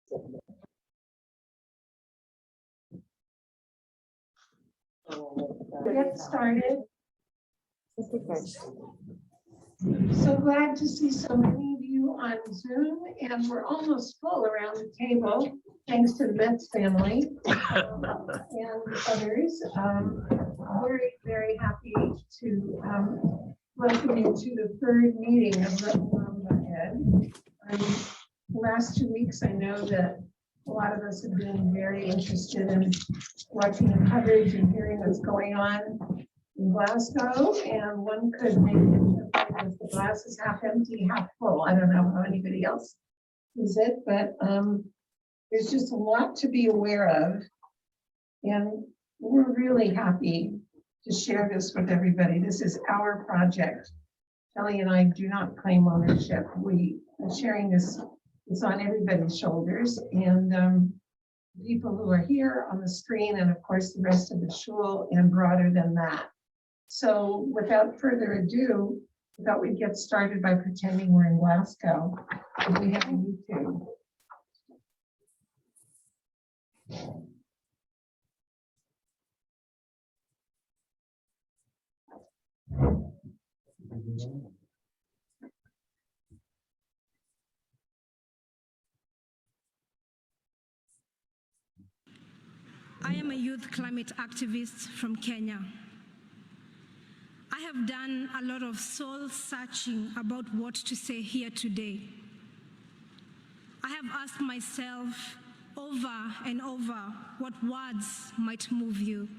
Get started. So glad to see so many of you on Zoom, and we're almost full around the table, thanks to the Metz family and others. Very, very happy to welcome you to the third meeting of the Ed. The last 2 weeks, I know that a lot of us have been very interested in watching the coverage and hearing what's going on in Glasgow, and one could make it the glass is half empty, half full. I don't know how anybody else is it, but there's just a lot to be aware of, and we're really happy to share this with everybody. This is our project. Kelly and I do not claim ownership. We are sharing this. It's on everybody's shoulders, and people who are here on the screen, and of course the rest of the shul, and broader than that. So without further ado, I thought we'd get started by pretending we're in Glasgow. We have a YouTube. I am a youth climate activist from Kenya. I have done a lot of soul searching about what to say here today. I have asked myself over and over what words might move you.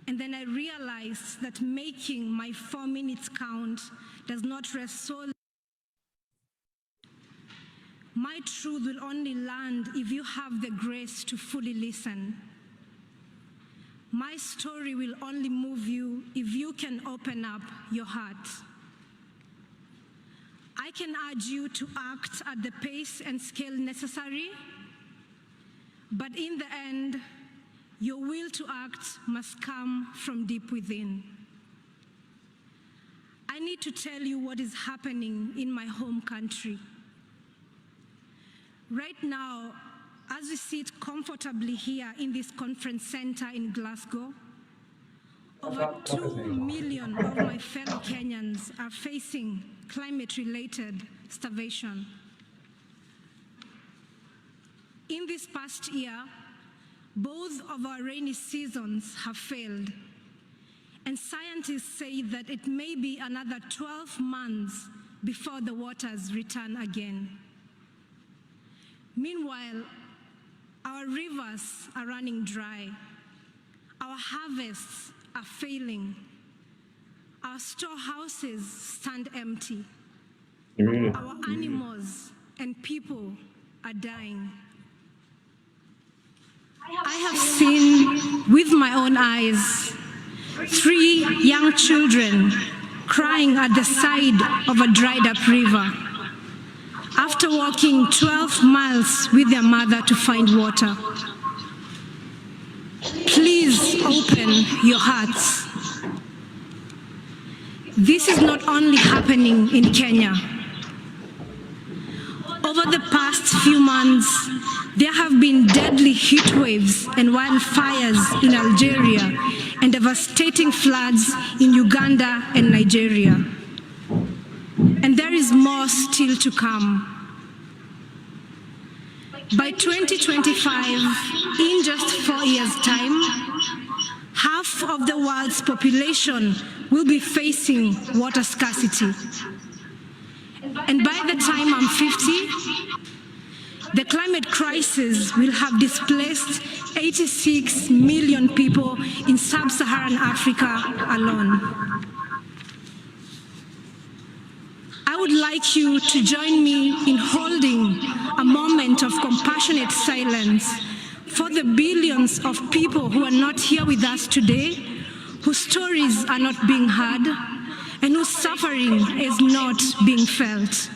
And then I realized that making my 4 minutes count does not rest solely. My truth will only land if you have the grace to fully listen. My story will only move you if you can open up your heart. I can urge you to act at the pace and scale necessary, but in the end, your will to act must come from deep within. I need to tell you what is happening in my home country. Right now, as we sit comfortably here in this conference center in Glasgow, over 2 million of my fellow Kenyans are facing climate-related starvation. In this past year, both of our rainy seasons have failed, and scientists say that it may be another 12 months before the waters return again. Meanwhile, our rivers are running dry, our harvests are failing, our storehouses stand empty, our animals and people are dying. I have seen with my own eyes 3 young children crying at the side of a dried up river after walking 12 miles with their mother to find water. Please open your hearts. This is not only happening in Kenya. Over the past few months, there have been deadly heat waves and wildfires in Algeria and devastating floods in Uganda and Nigeria. And there is more still to come. By 2025, in just 4 years' time, half of the world's population will be facing water scarcity. And by the time I'm 50, the climate crisis will have displaced 86 million people in sub-Saharan Africa alone. I would like you to join me in holding a moment of compassionate silence for the billions of people who are not here with us today, whose stories are not being heard, and whose suffering is not being felt.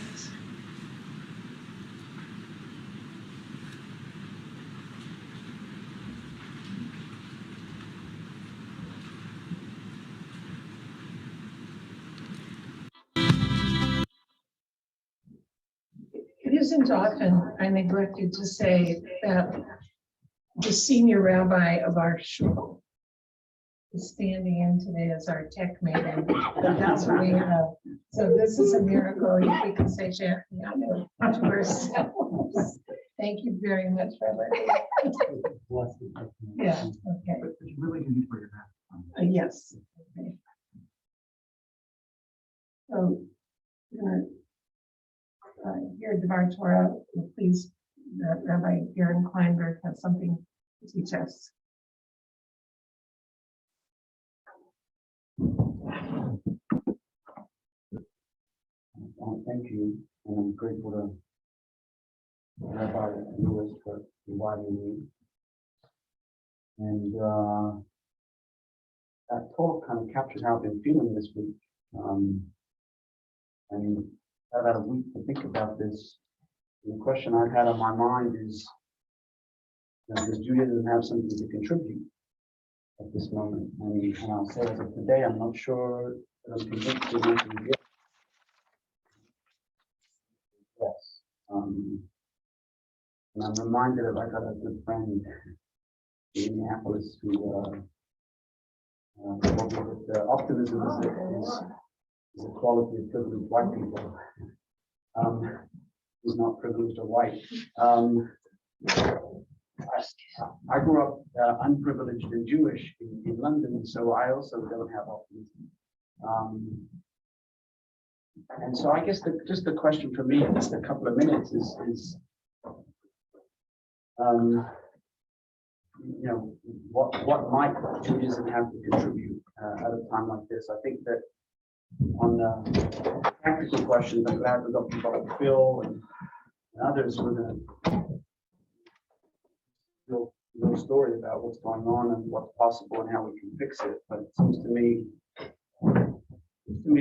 It isn't often, I neglected to say that the senior rabbi of our shul is standing in today as our tech maiden. That's what we have. So this is a miracle. We can say Shehecheyanu to ourselves. Thank you very much, Rabbi. Yeah, okay. But you really do need to put your mask on. Yes. Okay. So, here Devar Torah, please, Rabbi Aaron Kleinberg has something to teach us. Thank you, and I'm grateful to Rabbi Lewis for inviting me. And that talk kind of captures how I've been feeling this week. And I've had a week to think about this. And the question I've had on my mind is, does Judaism have something to contribute at this moment? And I'll say as of today, I'm not sure that I'm convinced to make it yet. Yes. And I'm reminded of, I got a good friend in Minneapolis who optimism is a quality of privileged white people. Who's not privileged or white. I grew up unprivileged and Jewish in London, so I also don't have optimism. And so I guess just the question for me in just a couple of minutes is you know, what might Judaism have to contribute at a time like this? I think that on the practical questions, I'm glad we got people like Phil and others who are going to tell a story about what's going on and what's possible and how we can fix it. But it seems to me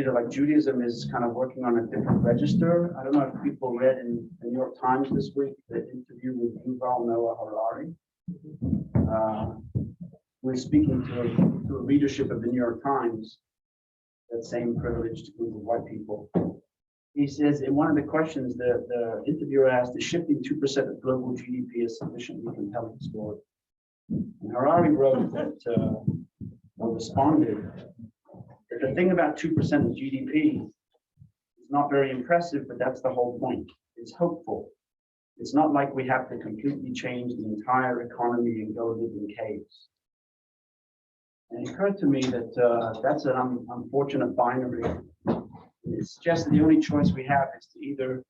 that like Judaism is kind of working on a different register. I don't know if people read in the New York Times this week the interview with Yuval Noah Harari. We're speaking to a readership of the New York Times, that same privileged group of white people. He says in one of the questions, the interviewer asked, is shifting 2% of global GDP a sufficiently compelling story? And Harari wrote that, or responded, that the thing about 2% of GDP is not very impressive, but that's the whole point. It's hopeful. It's not like we have to completely change the entire economy and go live in caves. And it occurred to me that that's an unfortunate binary. It suggests that the only choice we have is to either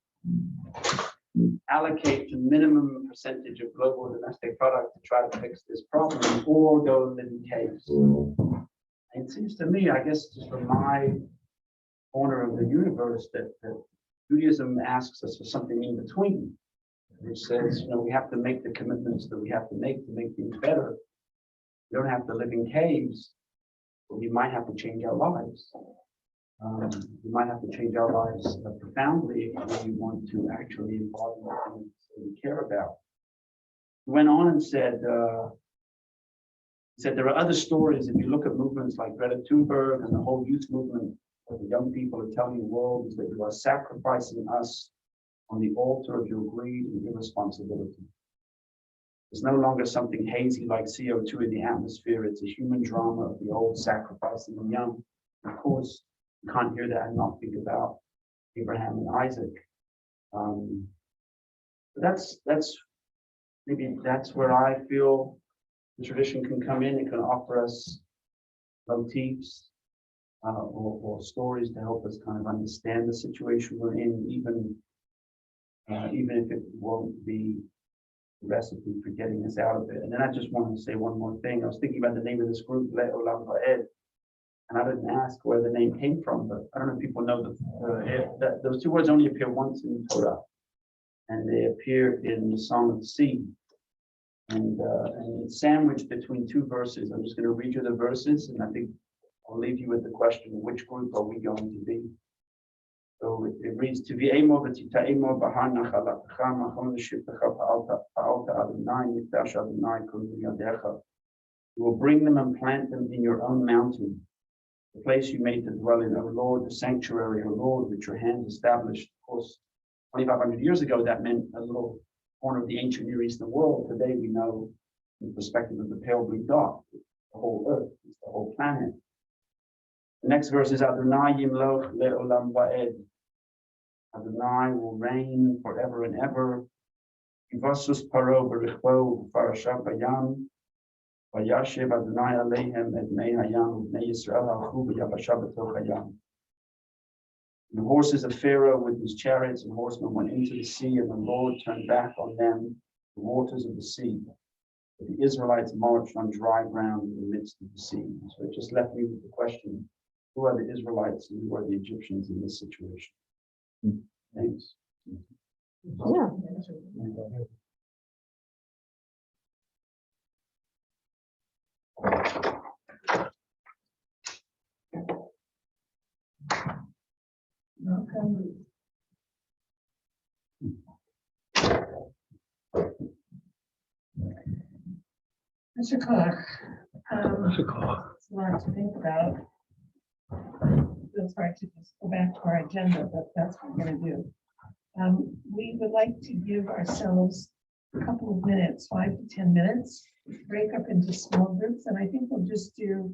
allocate the minimum percentage of global domestic product to try to fix this problem, or go live in caves. And it seems to me, I guess, just from my corner of the universe, that Judaism asks us for something in between, which says, you know, we have to make the commitments that we have to make things better. We don't have to live in caves, but we might have to change our lives. We might have to change our lives profoundly if we want to actually embody the things that we care about. He went on and said, there are other stories. If you look at movements like Greta Thunberg and the whole youth movement, what the young people are telling the world is that you are sacrificing us on the altar of your greed and irresponsibility. It's no longer something hazy like CO2 in the atmosphere. It's a human drama of the old sacrificing the young. Of course, you can't hear that and not think about Abraham and Isaac. That's maybe that's where I feel the tradition can come in. It can offer us motifs or stories to help us kind of understand the situation we're in, even if it won't be the recipe for getting us out of it. And then I just wanted to say one more thing. I was thinking about the name of this group, Le'olam Va'ed, and I didn't ask where the name came from, but I don't know if people know that those two words only appear once in the Torah, and they appear in the Song of the Sea. And it's sandwiched between two verses. I'm just going to read you the verses, and I think I'll leave you with the question, which group are we going to be? So it reads, to be emo v'tita'emo b'har nachalatecha machom l'shivtecha pa'alta Adonai nikdash Adonai kol yadecha. You will bring them and plant them in your own mountain, the place you made to dwell in, O Lord, the sanctuary, O Lord, which your hands established. Of course, 2,500 years ago, that meant a little corner of the ancient Near Eastern world. Today, we know from the perspective of the pale blue dot, the whole earth, it's the whole planet. The next verse is Adonai Yimloch Le'olam Va'ed. Adonai will reign forever and ever. Ivasus Paro Berichbo Parashat Bayam. Vayashiv Adonai Alehem Et Mei Hayam Bnei Yisrael Halchu B'Yabasha B'Toch Hayam. The horses of Pharaoh with his chariots and horsemen went into the sea, and the Lord turned back on them the waters of the sea. But the Israelites marched on dry ground in the midst of the sea. So it just left me with the question, who are the Israelites and who are the Egyptians in this situation? Thanks. Yeah. Okay. Mr. Koch, it's a lot to think about. It's hard to just go back to our agenda, but that's what we're going to do. We would like to give ourselves a couple of minutes, 5 to 10 minutes, break up into small groups, and I think we'll just do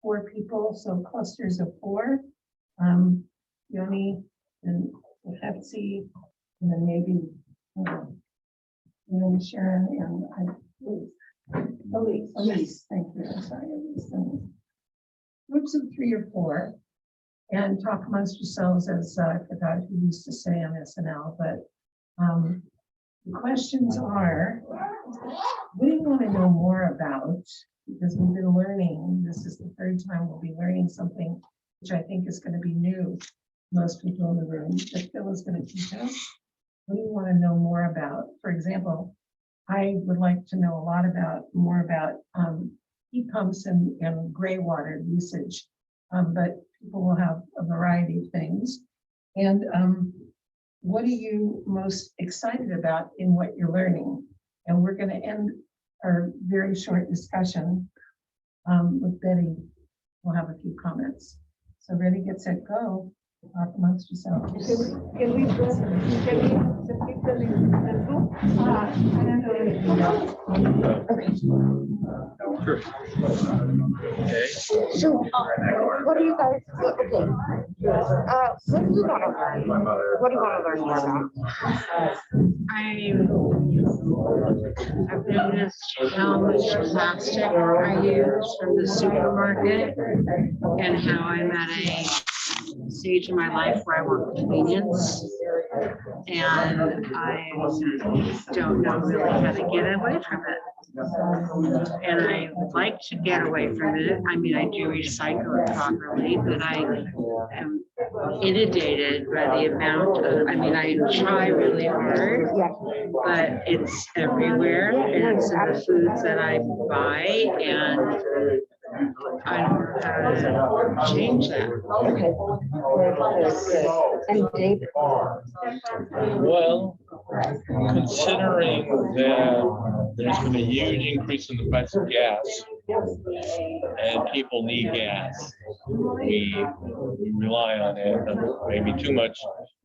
4 people, so clusters of 4. Yoni and Betsy, and then maybe Yoni, Sharon, and Elise, thank you, I'm sorry, Elise. Groups of 3 or 4, and talk amongst yourselves, as I forgot who used to say on SNL, but the questions are, what do you want to know more about? Because we've been learning, this is the 3rd time we'll be learning something, which I think is going to be new to most people in the room, that Phil is going to teach us. What do you want to know more about? For example, I would like to know a lot more about heat pumps and gray water usage, but people will have a variety of things. And what are you most excited about in what you're learning? And we're going to end our very short discussion with Betty. We'll have a few comments. So ready, get set, go. Talk amongst yourselves. Can we speak really simple? I don't know anything else. Okay. Sure. Okay. So, what do you guys, what do you want to learn? What do you want to learn more about? I've noticed how much plastic I use from the supermarket and how I'm at a stage in my life where I want convenience. And I don't know really how to get away from it. And I would like to get away from it. I mean, I do recycle it properly, but I am inundated by the amount of, I mean, I try really hard, but it's everywhere and it's in the foods that I buy, and I don't know how to change that. Okay. And David? Well, considering that there's been a huge increase in the price of gas and people need gas, we rely on it, maybe too much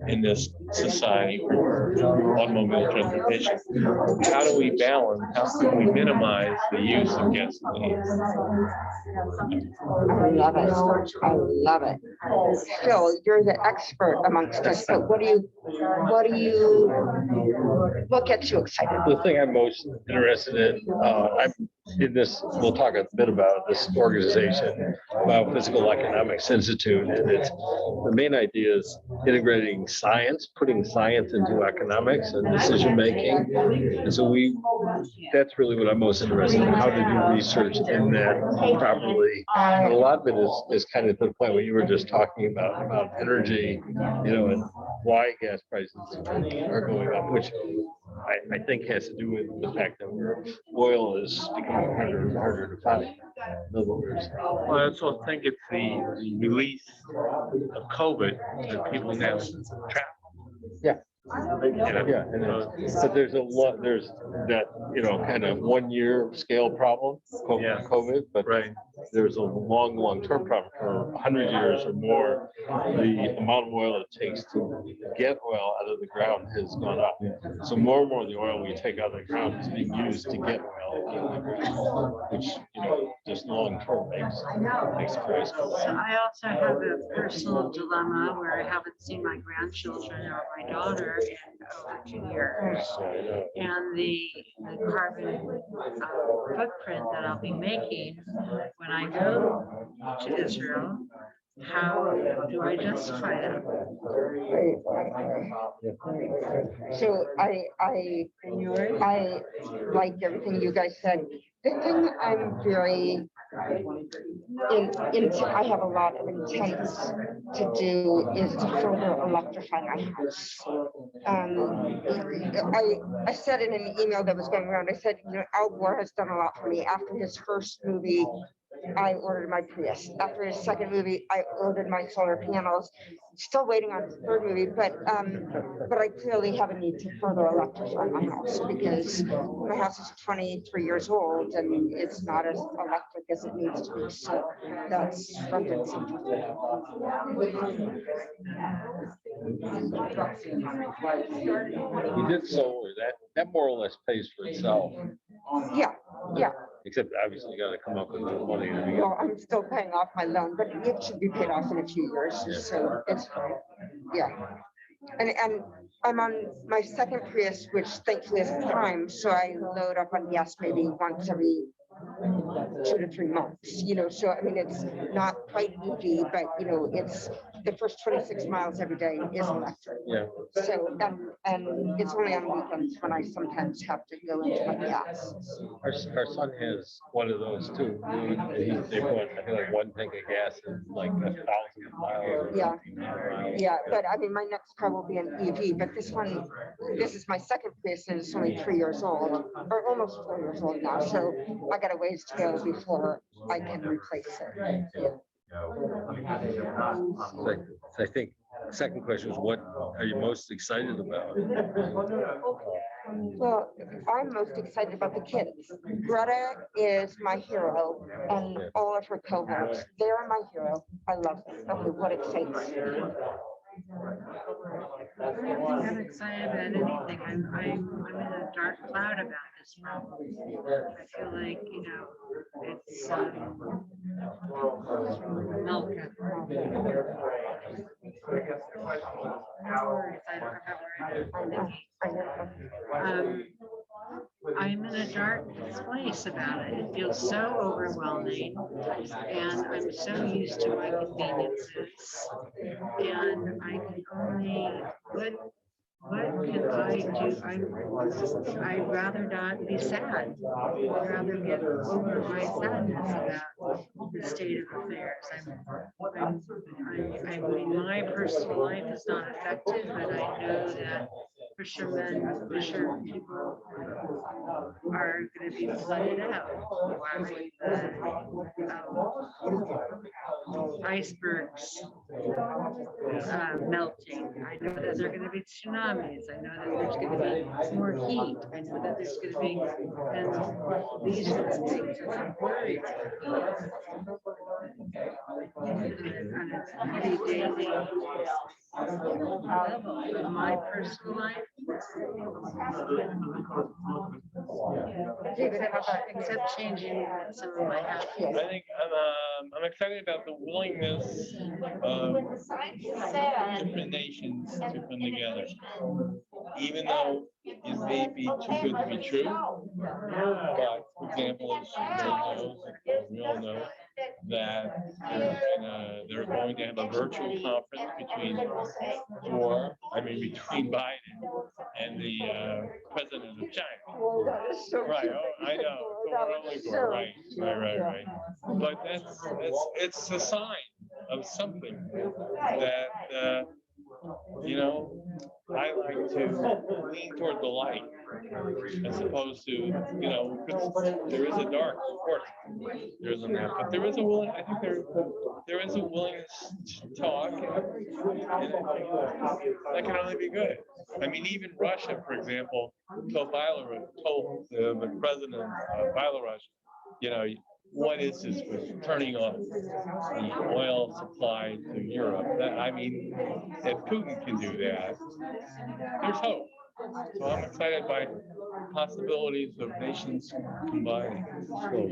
in this society for automobile transportation. How do we balance? How can we minimize the use of gasoline? I love it. I love it. Phil, you're the expert amongst us, but what gets you excited? The thing I'm most interested in, I'm in this, we'll talk a bit about this organization, Biophysical Economics Institute, and it's the main idea is integrating science, putting science into economics and decision making. And so that's really what I'm most interested in, how to do research in that properly. And a lot of it is kind of to the point what you were just talking about energy, and why gas prices are going up, which I think has to do with the fact that oil is becoming harder and harder to find. In other words, Well, I also think it's the release of COVID that people now trapped. Yeah. Yeah, and but there's a lot, there's that, kind of 1 year scale problem, Yeah. COVID, but Right. there's a long-term problem for 100 years or more. The amount of oil it takes to get oil out of the ground has gone up. So more and more of the oil we take out of the ground is being used to get oil out of the ground, which, just long-term makes a price go So up. I also have a personal dilemma where I haven't seen my grandchildren or my daughter in over 2 years. And the carbon footprint that I'll be making when I go to Israel, how do I justify that? So I like everything you guys said. The thing I'm very I have a lot of intent to do is to further electrify my house. I said in an email that was going around, I said, Al Gore has done a lot for me. After his first movie, I ordered my Prius. After his second movie, I ordered my solar panels. Still waiting on his third movie, but I clearly have a need to further electrify my house because my house is 23 years old and it's not as electric as it needs to be. So that's front and center. We did solar, that more or less pays for itself, Yeah. except obviously you gotta come up with the money. Well, I'm still paying off my loan, but it should be paid off in a few years, so it's fine. Yeah. And I'm on my second Prius, which thankfully is prime, so I load up on gas maybe once every 2 to 3 months, so I mean, it's not quite EV, but it's the first 26 miles every day is electric. Yeah. So, and it's only on weekends when I sometimes have to go into my gas. Our son has one of those too. They put, I think, like 1 tank of gas in like 1,000 miles. Or Yeah. 1,500 miles. Yeah, but I mean, my next car will be an EV, but this is my second Prius and it's only 3 years old, or almost 4 years old now. So I got a ways to go before I can replace it. So I think second question is, what are you most excited about? Well, I'm most excited about the kids. Greta is my hero and all of her cohorts. They are my hero. I love them. Okay, what excites you? I don't think I'm excited about anything. I'm in a dark cloud about this problem. I feel like, it's milk. I'm in a dark place about it. It feels so overwhelming, and I'm so used to my conveniences, and I can only what can I do? I'd rather not be sad. I'd rather get over my sadness about the state of affairs. I mean, my personal life is not affected, but I know that fishermen, people are going to be flooded out. Icebergs melting. I know that there are going to be tsunamis. I know that there's going to be more heat. I know that there's going to be, and these are the things that I'm worried about. And it's pretty daily level. But my personal life, except changing some of my habits. I think I'm excited about the willingness of different nations to come together, even though it may be too good to be true. But for example, as we all know that they're going to have a virtual conference between Biden and the president of China. Right. Oh, I know. Right. But it's a sign of something that I like to lean toward the light as opposed to, you know, 'cause there is a dark, of course. There isn't that, but there is a willing, I think there is a willingness to talk. And that can only be good. I mean, even Russia, for example, told the president of Belarus, you know, what is this with turning off the oil supply to Europe? I mean, if Putin can do that, there's hope. So I'm excited by possibilities of nations combining. Well,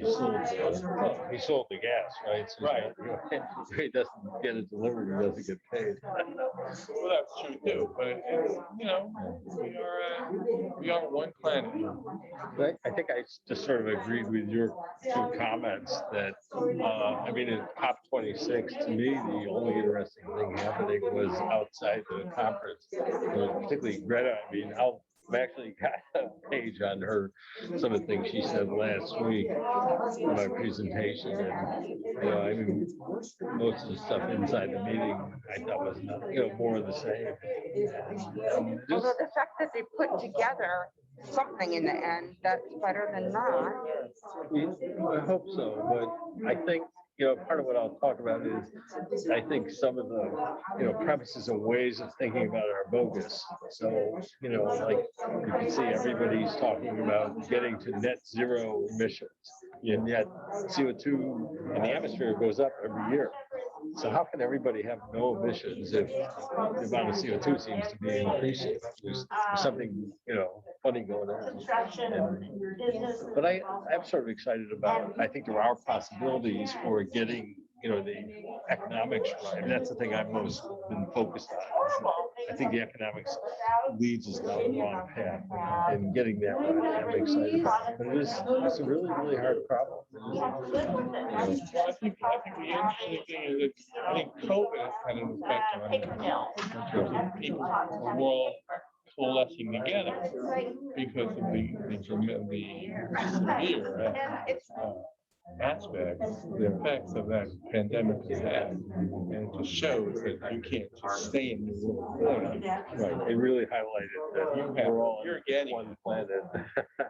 he sold the gas, right? So Right. If he doesn't get it delivered, he doesn't get paid. Well, that's true too, but it's, you know, we are one planet. But I think I just sort of agreed with your two comments that, I mean, in COP26, to me, the only interesting thing happening was outside the conference. Particularly Greta, I mean, I've actually got a page on her, some of the things she said last week in my presentation. And, you know, I mean, most of the stuff inside the meeting, I thought was, you know, more of the same. Although the fact that they put together something in the end, that's better than not. I hope so, but I think, you know, part of what I'll talk about is, I think some of the, you know, premises and ways of thinking about it are bogus. So, you know, like you can see everybody's talking about getting to net zero emissions, and yet CO2 in the atmosphere goes up every year. So how can everybody have no emissions if the amount of CO2 seems to be increasing? There's something, you know, funny going on. But I'm sort of excited about, I think there are possibilities for getting, you know, the economics right. And that's the thing I've most been focused on. I think the economics leads us down the wrong path, and getting that right, I'm excited about it. But it's a really, really hard problem. Well, I think the interesting thing is that I think COVID has had an effect on it in terms of people, the world coalescing together because of the severe aspects, the effects of that pandemic has had. And it just shows that you can't just stay in your little corner. Right, it really highlighted that You're getting one planet.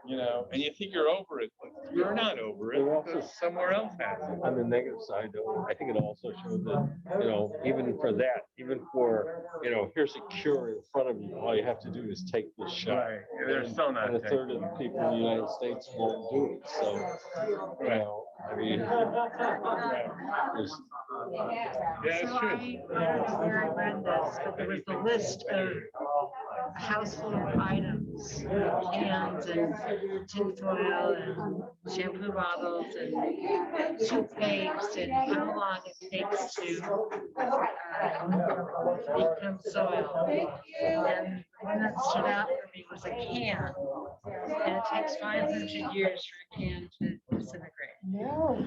You know, and you think you're over it, but you're not over it because somewhere else has it. On the negative side, though, I think it also showed that, you know, even for that, even for, you know, here's a cure in front of you, all you have to do is take the shot. Right, they're still not And a third of taking the people in the United States won't do it, so, you know, I mean. there's- Yeah, it's So true. where I read this, but there was the list of a house full of items, cans and tinfoil and shampoo bottles and toothpaste and how long it takes to become soil. And the one that stood out for me was a can. And it takes 500 years for a can to disintegrate. No.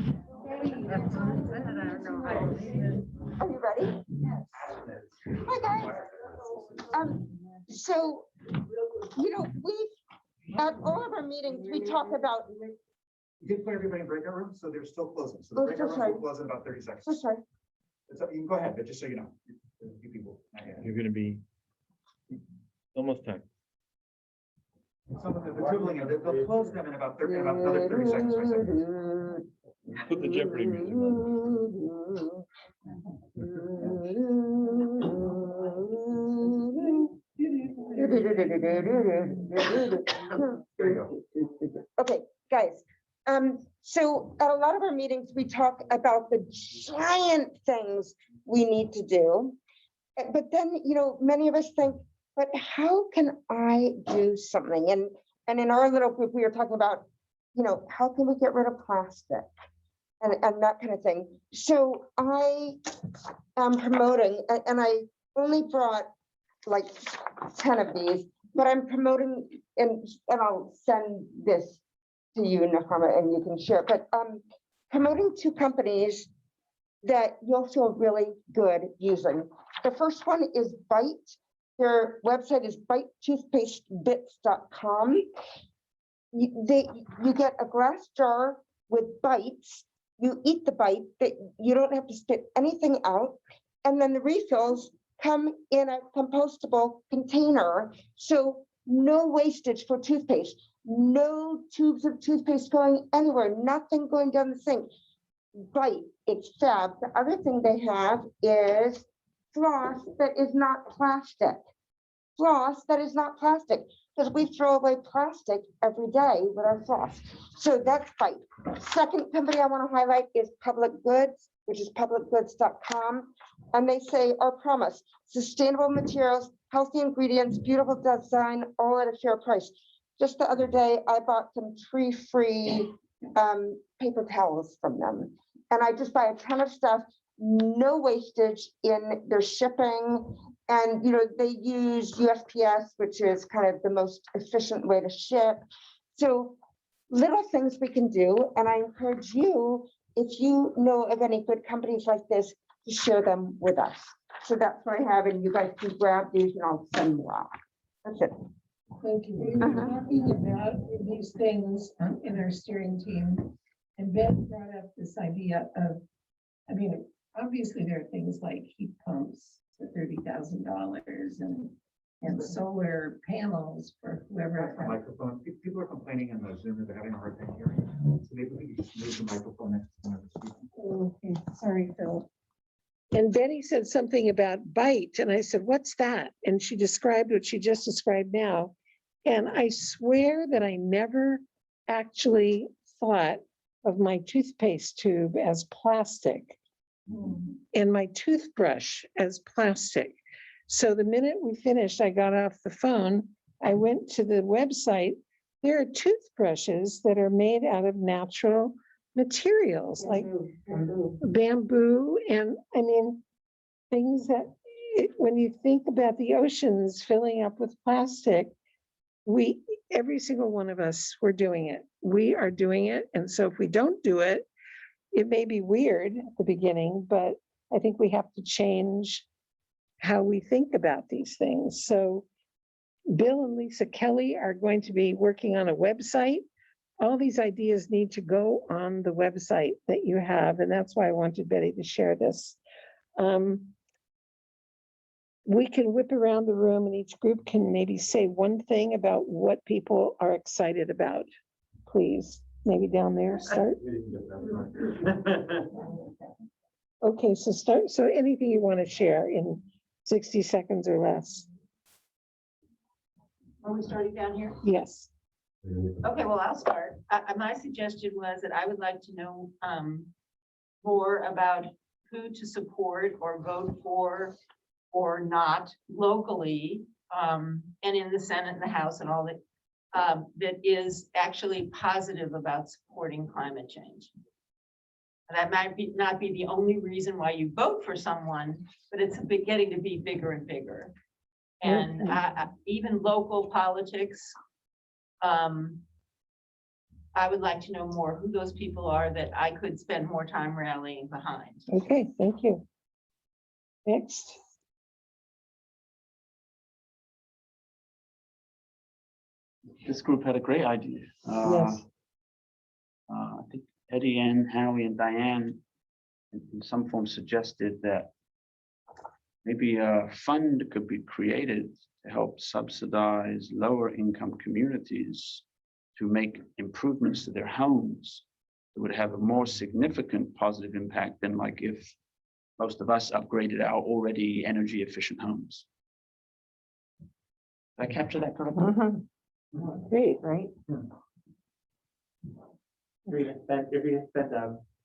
That's what it said. I don't know how to read it. Are you ready? Hi, guys. So, you know, at all of our meetings, we talk about. You did put everybody in breakout rooms, so they're still closing. So the Oh, breakout so rooms sorry. will close in about 30 seconds. So sorry. It's up, you can go ahead, but just so you know. A few people. You're gonna be almost time. Some of them, they're dribbling, they'll close them in about another 30 seconds. or so. Put the Jeopardy music on. There you go. Okay, guys. So at a lot of our meetings, we talk about the giant things we need to do. But then, you know, many of us think, but how can I do something? And in our little group, we were talking about, you know, how can we get rid of plastic and that kind of thing. So I am promoting, and I only brought like 10 of these, but I'm promoting, and I'll send this to you, Nahama, and you can share it, but promoting 2 companies that you'll feel really good using. The first one is Bite. Their website is bitetoothpastebits.com. You get a glass jar with bites. You eat the bite, that you don't have to spit anything out. And then the refills come in a compostable container. So no wastage for toothpaste, no tubes of toothpaste going anywhere, nothing going down the sink. Right, it's fab. The other thing they have is floss that is not plastic. Floss that is not plastic, because we throw away plastic every day with our floss. So that's right. Second company I want to highlight is Public Goods, which is publicgoods.com. And they say our promise, sustainable materials, healthy ingredients, beautiful design, all at a fair price. Just the other day, I bought some tree-free paper towels from them. And I just buy a ton of stuff, no wastage in their shipping. And, you know, they use USPS, which is kind of the most efficient way to ship. So little things we can do. And I encourage you, if you know of any good companies like this, to share them with us. So that's what I have. And you guys can grab these and I'll send more out. That's it. Thank you. We were talking about these things in our steering team. And Ben brought up this idea of, I mean, obviously there are things like heat pumps for $30,000 and solar panels for whoever. Microphone, people are complaining in the Zoom that they're having a hard time hearing. So maybe we could just move the microphone next to one of the speakers. Okay, sorry, Phil. And Betty said something about bite, and I said, what's that? And she described what she just described now. And I swear that I never actually thought of my toothpaste tube as plastic and my toothbrush as plastic. So the minute we finished, I got off the phone, I went to the website. There are toothbrushes that are made out of natural materials like bamboo. And I mean, things that when you think about the oceans filling up with plastic, every single one of us, we're doing it. We are doing it. And so if we don't do it, it may be weird at the beginning, but I think we have to change how we think about these things. So Bill and Lisa Kelly are going to be working on a website. All these ideas need to go on the website that you have. And that's why I wanted Betty to share this. We can whip around the room and each group can maybe say one thing about what people are excited about. Please, maybe down there, start. Okay, so start. So anything you want to share in 60 seconds or less. Are we starting down here? Yes. Okay, well, I'll start. My suggestion was that I would like to know more about who to support or vote for or not locally, and in the Senate and the House and all that, that is actually positive about supporting climate change. That might not be the only reason why you vote for someone, but it's getting to be bigger and bigger. And even local politics, I would like to know more who those people are that I could spend more time rallying behind. Okay, thank you. Next. This group had a great idea. Yes. I think Eddie and Howie and Diane in some form suggested that maybe a fund could be created to help subsidize lower income communities to make improvements to their homes that would have a more significant positive impact than like if most of us upgraded our already energy efficient homes. Did I capture that correctly? Great, right? If you spend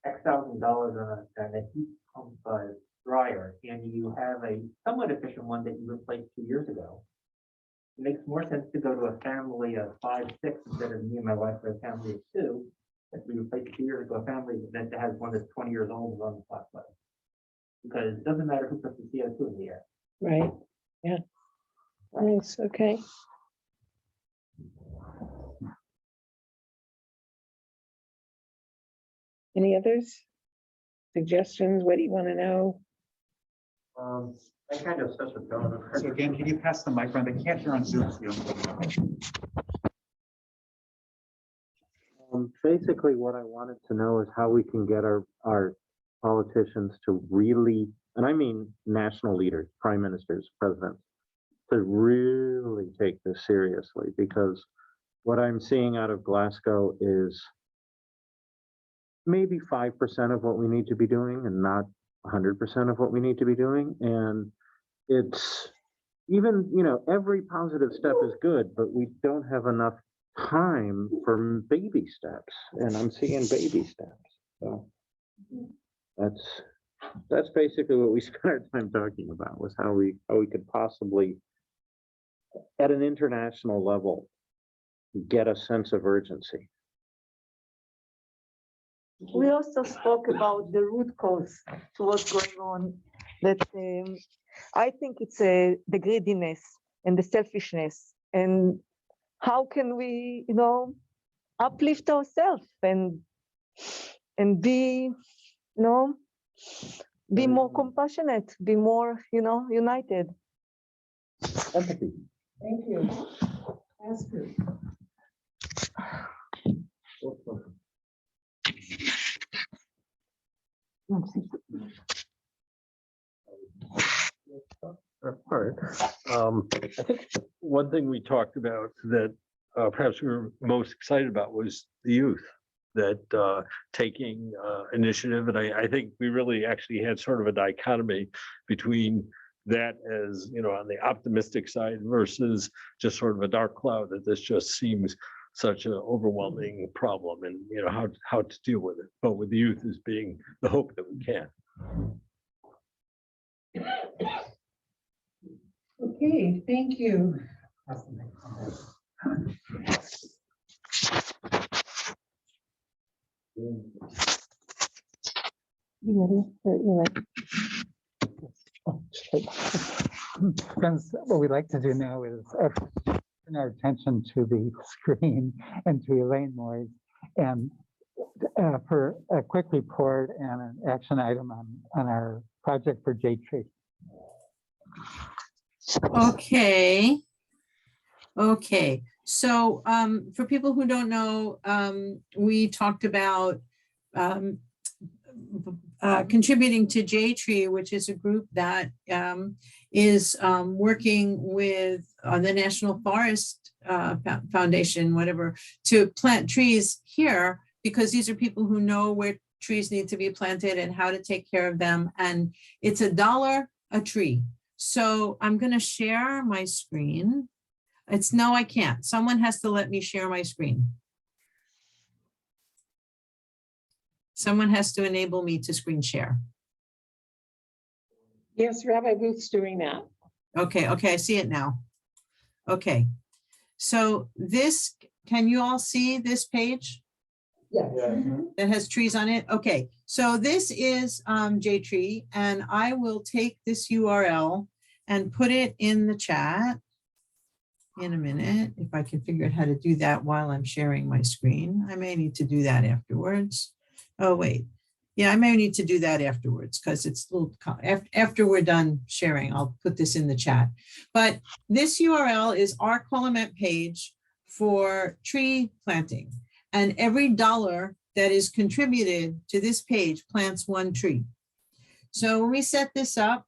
X thousand dollars on a heat pump dryer and you have a somewhat efficient one that you replaced 2 years ago, it makes more sense to go to a family of 5, 6 instead of me and my wife for a family of 2. If we replaced 2 years ago, a family that has one that's 20 years old and runs flat play. Because it doesn't matter who puts the CO2 in the air. Right, yeah. Nice, okay. Any others? Suggestions? What do you want to know? I kind of set the tone. So again, can you pass the mic around? They can't hear on Zoom. Basically, what I wanted to know is how we can get our politicians to really and I mean national leaders, prime ministers, presidents, to really take this seriously, because what I'm seeing out of Glasgow is maybe 5% of what we need to be doing and not 100% of what we need to be doing. And it's even, every positive step is good, but we don't have enough time for baby steps. And I'm seeing baby steps. So that's basically what we spent our time talking about, was how we could possibly, at an international level, get a sense of urgency. We also spoke about the root cause to what's going on. That I think it's the greediness and the selfishness, and how can we, uplift ourselves and be, be more compassionate, be more, united. Empathy. Thank you. Astrid. All right. I think one thing we talked about that perhaps we were most excited about was the youth, that taking initiative. And I think we really actually had sort of a dichotomy between that as, on the optimistic side versus just sort of a dark cloud, that this just seems such an overwhelming problem, and how to deal with it. But with the youth as being the hope that we can. Okay, thank you. Friends, what we'd like to do now is turn our attention to the screen and to Elaine Moyes, and for a quick report and an action item on our project for J-Tree. Okay. Okay. So for people who don't know, we talked about contributing to J-Tree, which is a group that is working with the National Forest Foundation, whatever, to plant trees here, because these are people who know where trees need to be planted and how to take care of them. And it's $1 a tree. So I'm going to share my screen. No, I can't. Someone has to let me share my screen. Someone has to enable me to screen share. Yes, Rabbi Booth's doing that. Okay, I see it now. Okay, so this, can you all see this page? Yes. That has trees on it? Okay, so this is J-Tree, and I will take this URL and put it in the chat in a minute, if I can figure out how to do that while I'm sharing my screen. I may need to do that afterwards. Oh, wait. Yeah, I may need to do that afterwards, because it's a little, after we're done sharing, I'll put this in the chat. But this URL is our Colomet page for tree planting. And every $1 that is contributed to this page plants 1 tree. So when we set this up,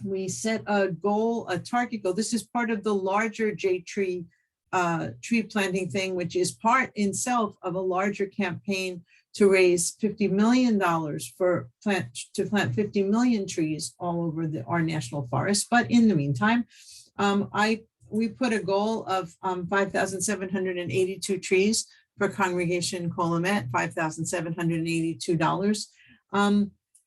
we set a goal, a target goal. This is part of the larger J-Tree tree planting thing, which is part in itself of a larger campaign to raise $50 million to plant 50 million trees all over our national forest. But in the meantime, we put a goal of 5,782 trees for Congregation Colomet, $5,782.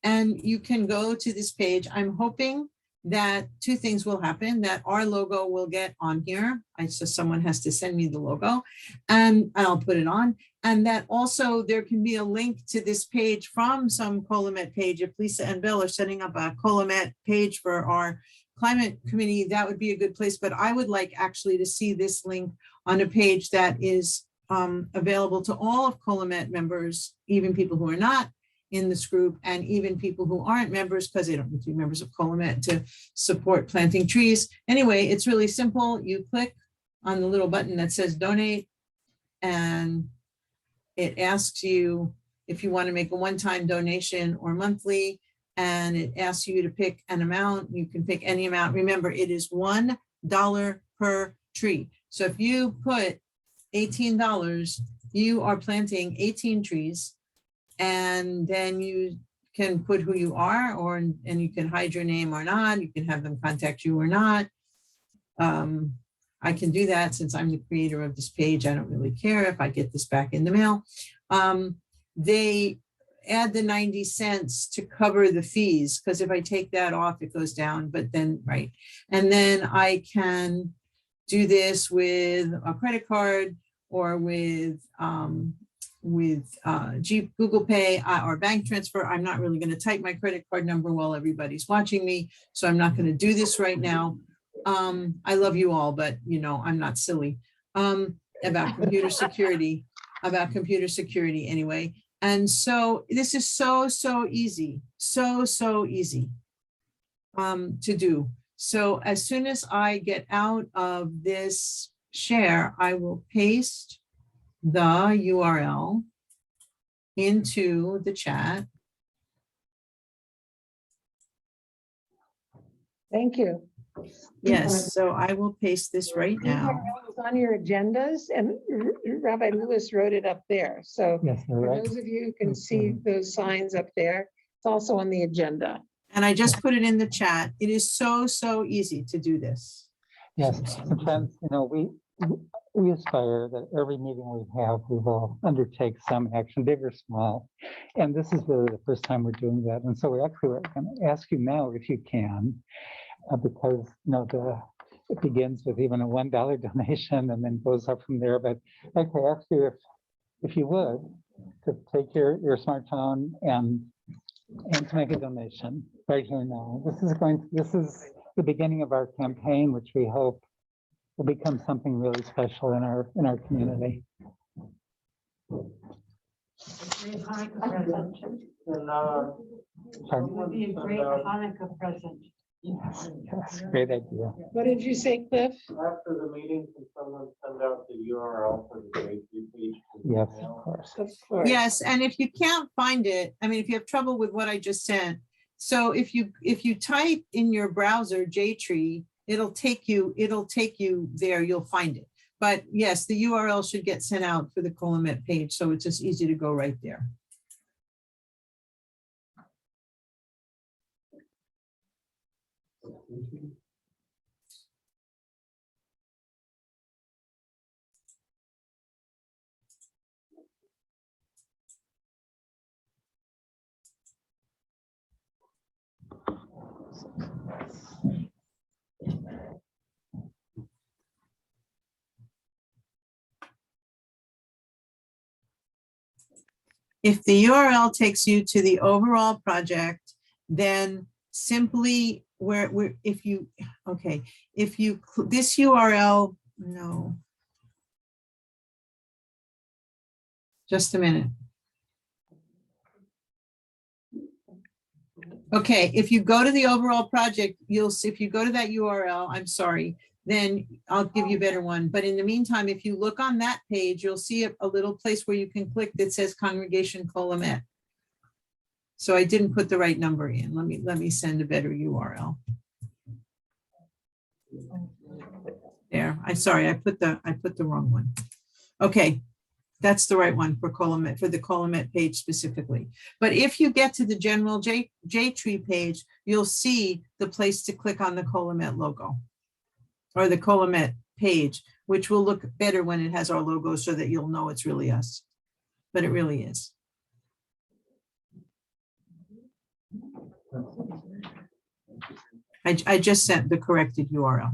And you can go to this page. I'm hoping that 2 things will happen, that our logo will get on here. So someone has to send me the logo and I'll put it on. And that also there can be a link to this page from some Colomet page. If Lisa and Bill are setting up a Colomet page for our climate committee, that would be a good place. But I would like actually to see this link on a page that is available to all of Colomet members, even people who are not in this group, and even people who aren't members, because they don't need to be members of Colomet to support planting trees. Anyway, it's really simple. You click on the little button that says donate, and it asks you if you want to make a one-time donation or monthly. and it asks you to pick an amount. You can pick any amount. Remember, it is $1 per tree. So if you put $18, you are planting 18 trees. And then you can put who you are, and you can hide your name or not. You can have them contact you or not. I can do that since I'm the creator of this page. I don't really care if I get this back in the mail. They add the 90 cents to cover the fees, because if I take that off, it goes down, but then, right. And then I can do this with a credit card or with Google Pay or bank transfer. I'm not really going to type my credit card number while everybody's watching me, so I'm not going to do this right now. I love you all, but you know, I'm not silly about computer security, anyway. And so this is so easy, so easy to do. So as soon as I get out of this share, I will paste the URL into the chat. Thank you. Yes, so I will paste this right now. It's on your agendas, and Rabbi Lewis wrote it up there. So Yes, you're for right. those of you who can see those signs up there, it's also on the agenda. And I just put it in the chat. It is so easy to do this. Yes, and friends, you know, we aspire that every meeting we have, we will undertake some action, big or small. And this is really the first time we're doing that. And so we're going to ask you now if you can, because you know it begins with even a $1 donation and then goes up from there. But I'd like to ask you if you would, to take your smartphone and to make a donation right here now. This is the beginning of our campaign, which we hope will become something really special in our community. It would be a great Hanukkah present. Yes, great idea. What did you say, Cliff? After the meeting, can someone send out the URL for the page? Yes, of course. Of course. Yes, and if you can't find it, I mean, if you have trouble with what I just sent, so if you type in your browser JTree, it'll take you there, you'll find it. But yes, the URL should get sent out for the Colomet page, so it's just easy to go right there. If the URL takes you to the overall project, then simply this URL, no. Just a minute. Okay, if you go to the overall project, you'll see, if you go to that URL, I'm sorry, then I'll give you a better one. But in the meantime, if you look on that page, you'll see a little place where you can click that says Congregation Colomet. So I didn't put the right number in. Let me send a better URL. There, I'm sorry, I put the wrong one. Okay, that's the right one for Colomet, for the Colomet page specifically. But if you get to the general JTree page, you'll see the place to click on the Colomet logo or the Colomet page, which will look better when it has our logo so that you'll know it's really us, but it really is. I just sent the corrected URL.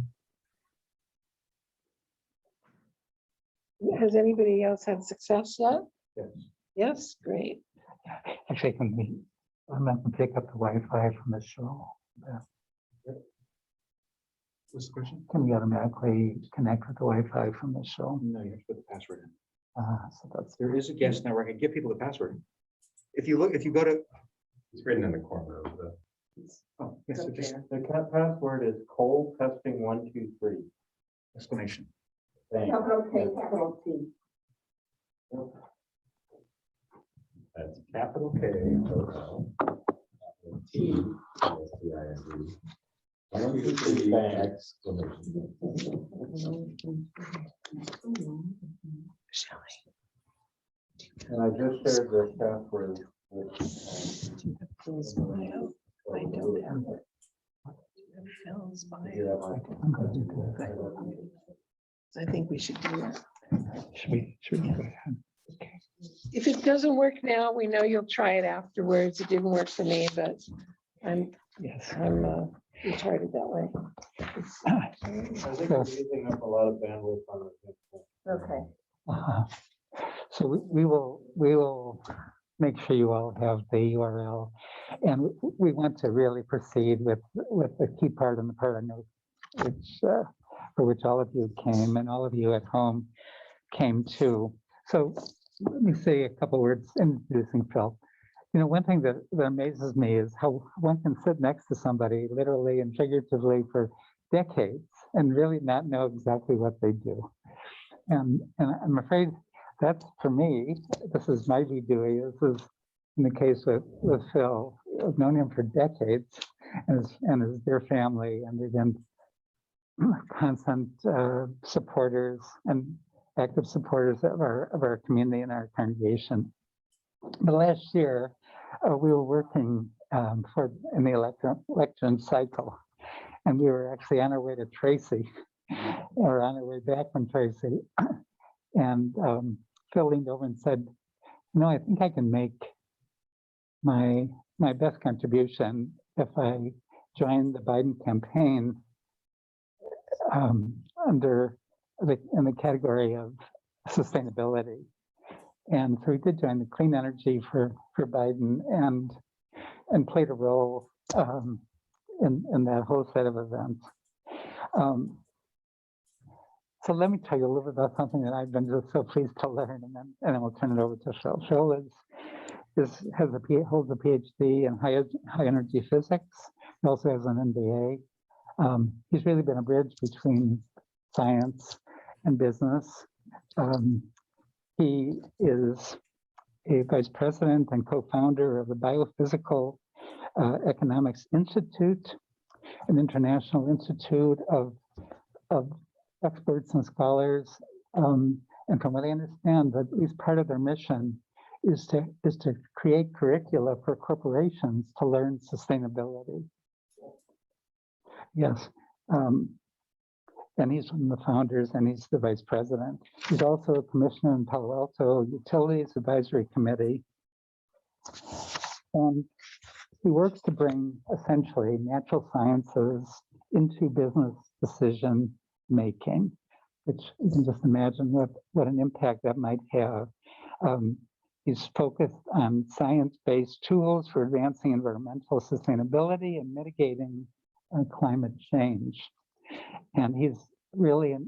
Has anybody else had success yet? Yes. Yes, great. Actually, I'm going to pick up the Wi-Fi from the show. What's the question? Can we automatically connect with the Wi-Fi from the show? No, you have to put the password in. So There is a guest network. I can give people the password. If you go to. It's written in the corner of the. Oh, yes, so just the password is Cole testing 1, 2, 3. Exclamation. Capital K, capital T. That's capital K. Capital T. And I just shared the stuff with. I think we should do that. Should we go ahead? If it doesn't work now, we know you'll try it afterwards. It didn't work for me, but I'm Yes. retarded that way. I think we're using up a lot of bandwidth on it. Okay. Uh-huh. So we will make sure you all have the URL. And we want to really proceed with the key part and the part I know, which, for which all of you came and all of you at home came too. So let me say a couple words introducing Phil. You know, one thing that amazes me is how one can sit next to somebody literally and figuratively for decades and really not know exactly what they do. And I'm afraid that's, for me, this is my view, Dewey. This is in the case with Phil. I've known him for decades and his dear family, and they've been constant supporters and active supporters of our community and our congregation. But last year, we were working in the election cycle, and we were actually on our way to Tracy, or on our way back from Tracy. And Phil leaned over and said, "You know, I think I can make my best contribution if I join the Biden campaign in the category of sustainability." And so we did join the Clean Energy for Biden and played a role in that whole set of events. So let me tell you a little bit about something that I've been just so pleased to learn, and then we'll turn it over to Phil. Phil holds a PhD in high energy physics. He also has an MBA. He's really been a bridge between science and business. He is a vice president and co-founder of the Biophysical Economics Institute, an international institute of experts and scholars. And from what I understand, at least part of their mission is to create curricula for corporations to learn sustainability. Yes. And he's one of the founders, and he's the vice president. He's also a commissioner in Palo Alto Utilities Advisory Committee. And he works to bring essentially natural sciences into business decision making, which you can just imagine what an impact that might have. He's focused on science-based tools for advancing environmental sustainability and mitigating climate change. And he's really a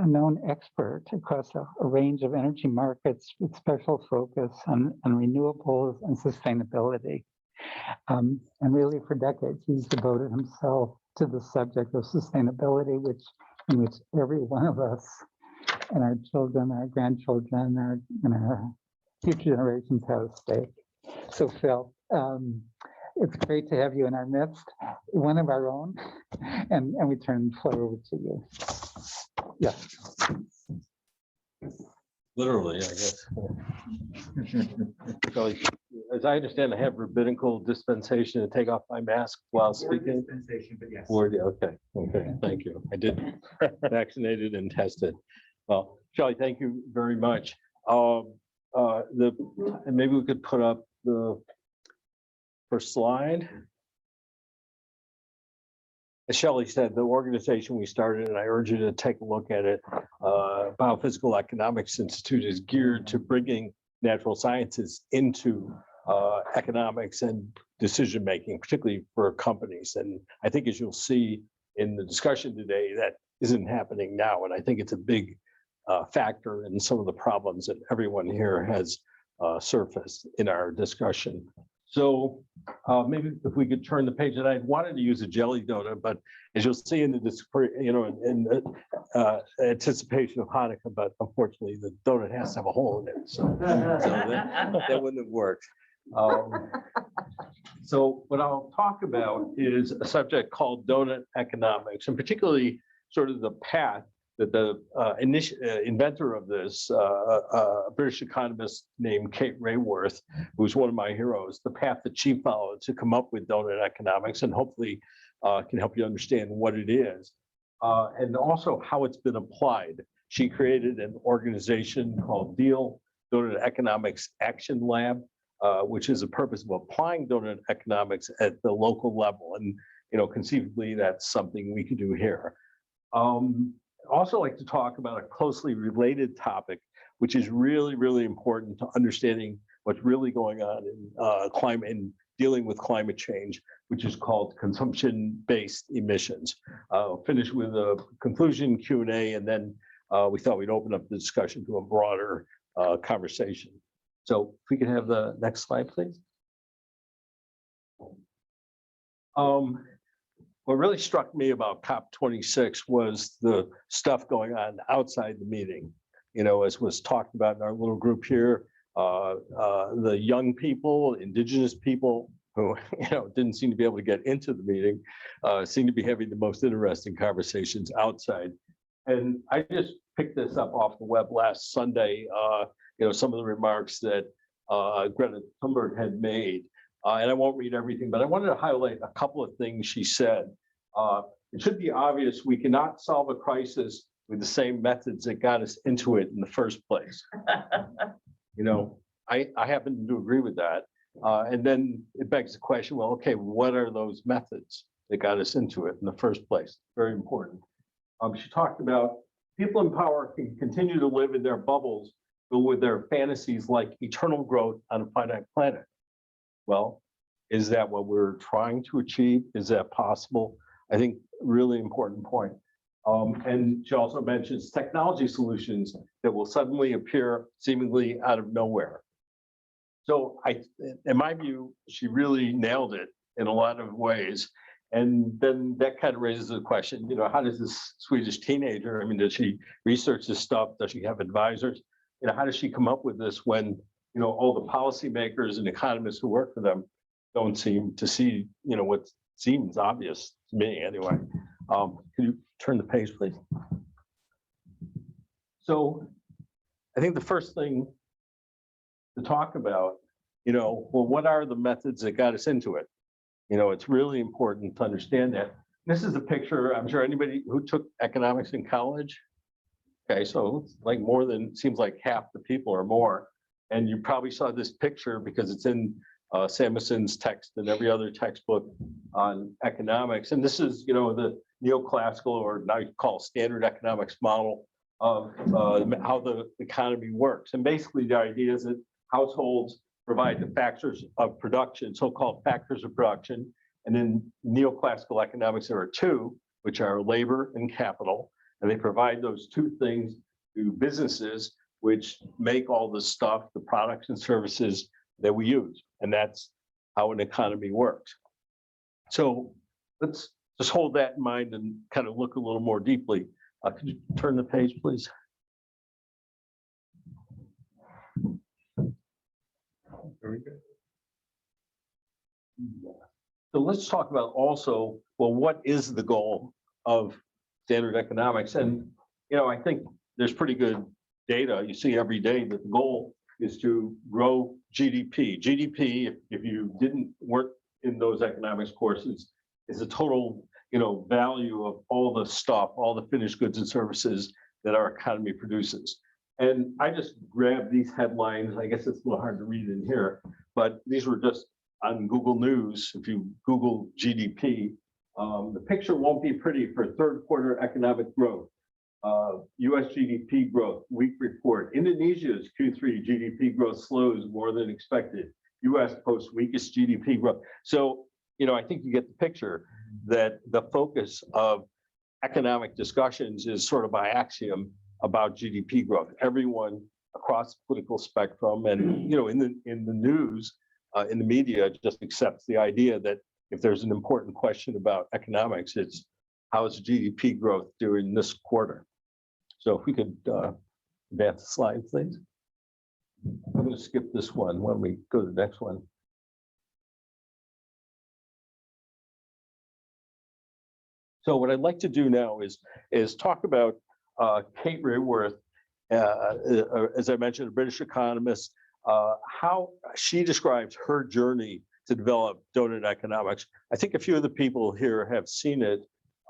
known expert across a range of energy markets with special focus on renewables and sustainability. And really for decades, he's devoted himself to the subject of sustainability, in which every one of us and our children, our grandchildren, and our future generations have a stake. So Phil, it's great to have you in our midst, one of our own, and we turn the floor over to you. Yes. Literally, I guess. So, as I understand, I have rabbinical dispensation to take off my mask while speaking. But yes. Okay, thank you. I did vaccinated and tested. Well, Shelley, thank you very much. And maybe we could put up the first slide. As Shelley said, the organization we started, and I urge you to take a look at it, Biophysical Economics Institute is geared to bringing natural sciences into economics and decision-making, particularly for companies. And I think, as you'll see in the discussion today, that isn't happening now. And I think it's a big factor in some of the problems that everyone here has surfaced in our discussion. So maybe if we could turn the page, and I wanted to use a jelly donut, but as you'll see in the anticipation of Hanukkah, but unfortunately the donut has to have a hole in it, so that wouldn't have worked. So what I'll talk about is a subject called donut economics, and particularly sort of the path that the inventor of this, a British economist named Kate Raworth, who's one of my heroes, the path that she followed to come up with donut economics, and hopefully can help you understand what it is, and also how it's been applied. She created an organization called DEAL, Donut Economics Action Lab, which is the purpose of applying donut economics at the local level. And, conceivably, that's something we could do here. Also like to talk about a closely related topic, which is really, really important to understanding what's really going on in climate and dealing with climate change, which is called consumption-based emissions. I'll finish with a conclusion Q&A, and then we thought we'd open up the discussion to a broader conversation. So if we can have the next slide, please. What really struck me about COP26 was the stuff going on outside the meeting. As was talked about in our little group here, the young people, indigenous people who, didn't seem to be able to get into the meeting, seem to be having the most interesting conversations outside. And I just picked this up off the web last Sunday, some of the remarks that Greta Thunberg had made. And I won't read everything, but I wanted to highlight a couple of things she said. It should be obvious we cannot solve a crisis with the same methods that got us into it in the first place. I happen to agree with that. And then it begs the question, well, okay, what are those methods that got us into it in the first place? Very important. She talked about people in power can continue to live in their bubbles, but with their fantasies like eternal growth on a finite planet. Well, is that what we're trying to achieve? Is that possible? I think really important point. And she also mentions technology solutions that will suddenly appear seemingly out of nowhere. So in my view, she really nailed it in a lot of ways. And then that kind of raises the question, how does this Swedish teenager, does she research this stuff? Does she have advisors? How does she come up with this when, all the policymakers and economists who work for them don't seem to see, what seems obvious to me anyway. Can you turn the page, please? So I think the first thing to talk about, well, what are the methods that got us into it? It's really important to understand that. This is a picture, I'm sure anybody who took economics in college. Okay, so it's like seems like half the people or more. And you probably saw this picture because it's in Samuelson's text and every other textbook on economics. And this is, the neoclassical, or now you call standard economics model of how the economy works. And basically the idea is that households provide the factors of production, so-called factors of production. And in neoclassical economics, there are two, which are labor and capital. And they provide those two things to businesses, which make all the stuff, the products and services that we use. And that's how an economy works. So let's just hold that in mind and kind of look a little more deeply. Could you turn the page, please? Very good. So let's talk about also, well, what is the goal of standard economics? And, I think there's pretty good data. You see every day that the goal is to grow GDP. GDP, if you didn't work in those economics courses, is the total, value of all the stuff, all the finished goods and services that our economy produces. And I just grabbed these headlines. I guess it's a little hard to read in here, but these were just on Google News. If you Google GDP, the picture won't be pretty for third quarter economic growth. US GDP growth, weak report. Indonesia's Q3 GDP growth slows more than expected. US posts weakest GDP growth. So, I think you get the picture that the focus of economic discussions is sort of by axiom about GDP growth. Everyone across the political spectrum and, in the news, in the media, just accepts the idea that if there's an important question about economics, it's how is GDP growth during this quarter? So if we could advance the slide, please. I'm going to skip this one when we go to the next one. So what I'd like to do now is talk about Kate Raworth, as I mentioned, a British economist, how she describes her journey to develop donut economics. I think a few of the people here have seen it.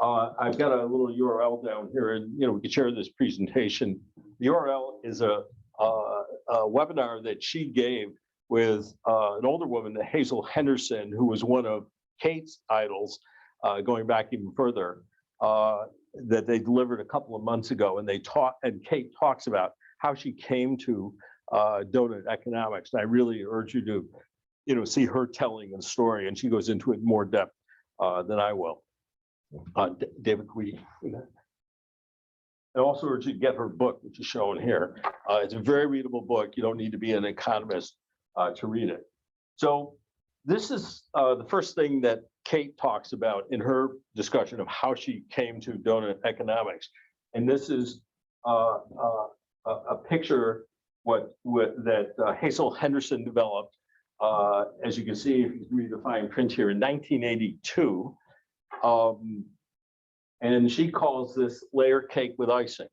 I've got a little URL down here, and we can share this presentation. The URL is a webinar that she gave with an older woman, Hazel Henderson, who was one of Kate's idols, going back even further, that they delivered a couple of months ago, and Kate talks about how she came to donut economics. And I really urge you to, see her telling a story, and she goes into it in more depth than I will. David, I also urge you to get her book, which is shown here. It's a very readable book. You don't need to be an economist to read it. So this is the first thing that Kate talks about in her discussion of how she came to donut economics. And this is a picture that Hazel Henderson developed. As you can see, if you read the fine print here, in 1982. And she calls this layer cake with icing.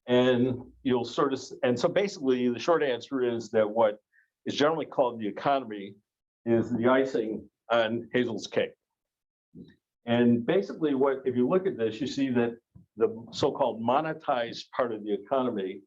And you'll sort of, and so basically the short answer is that what is generally called the economy is the icing on Hazel's cake. And basically if you look at this, you see that the so-called monetized part of the economy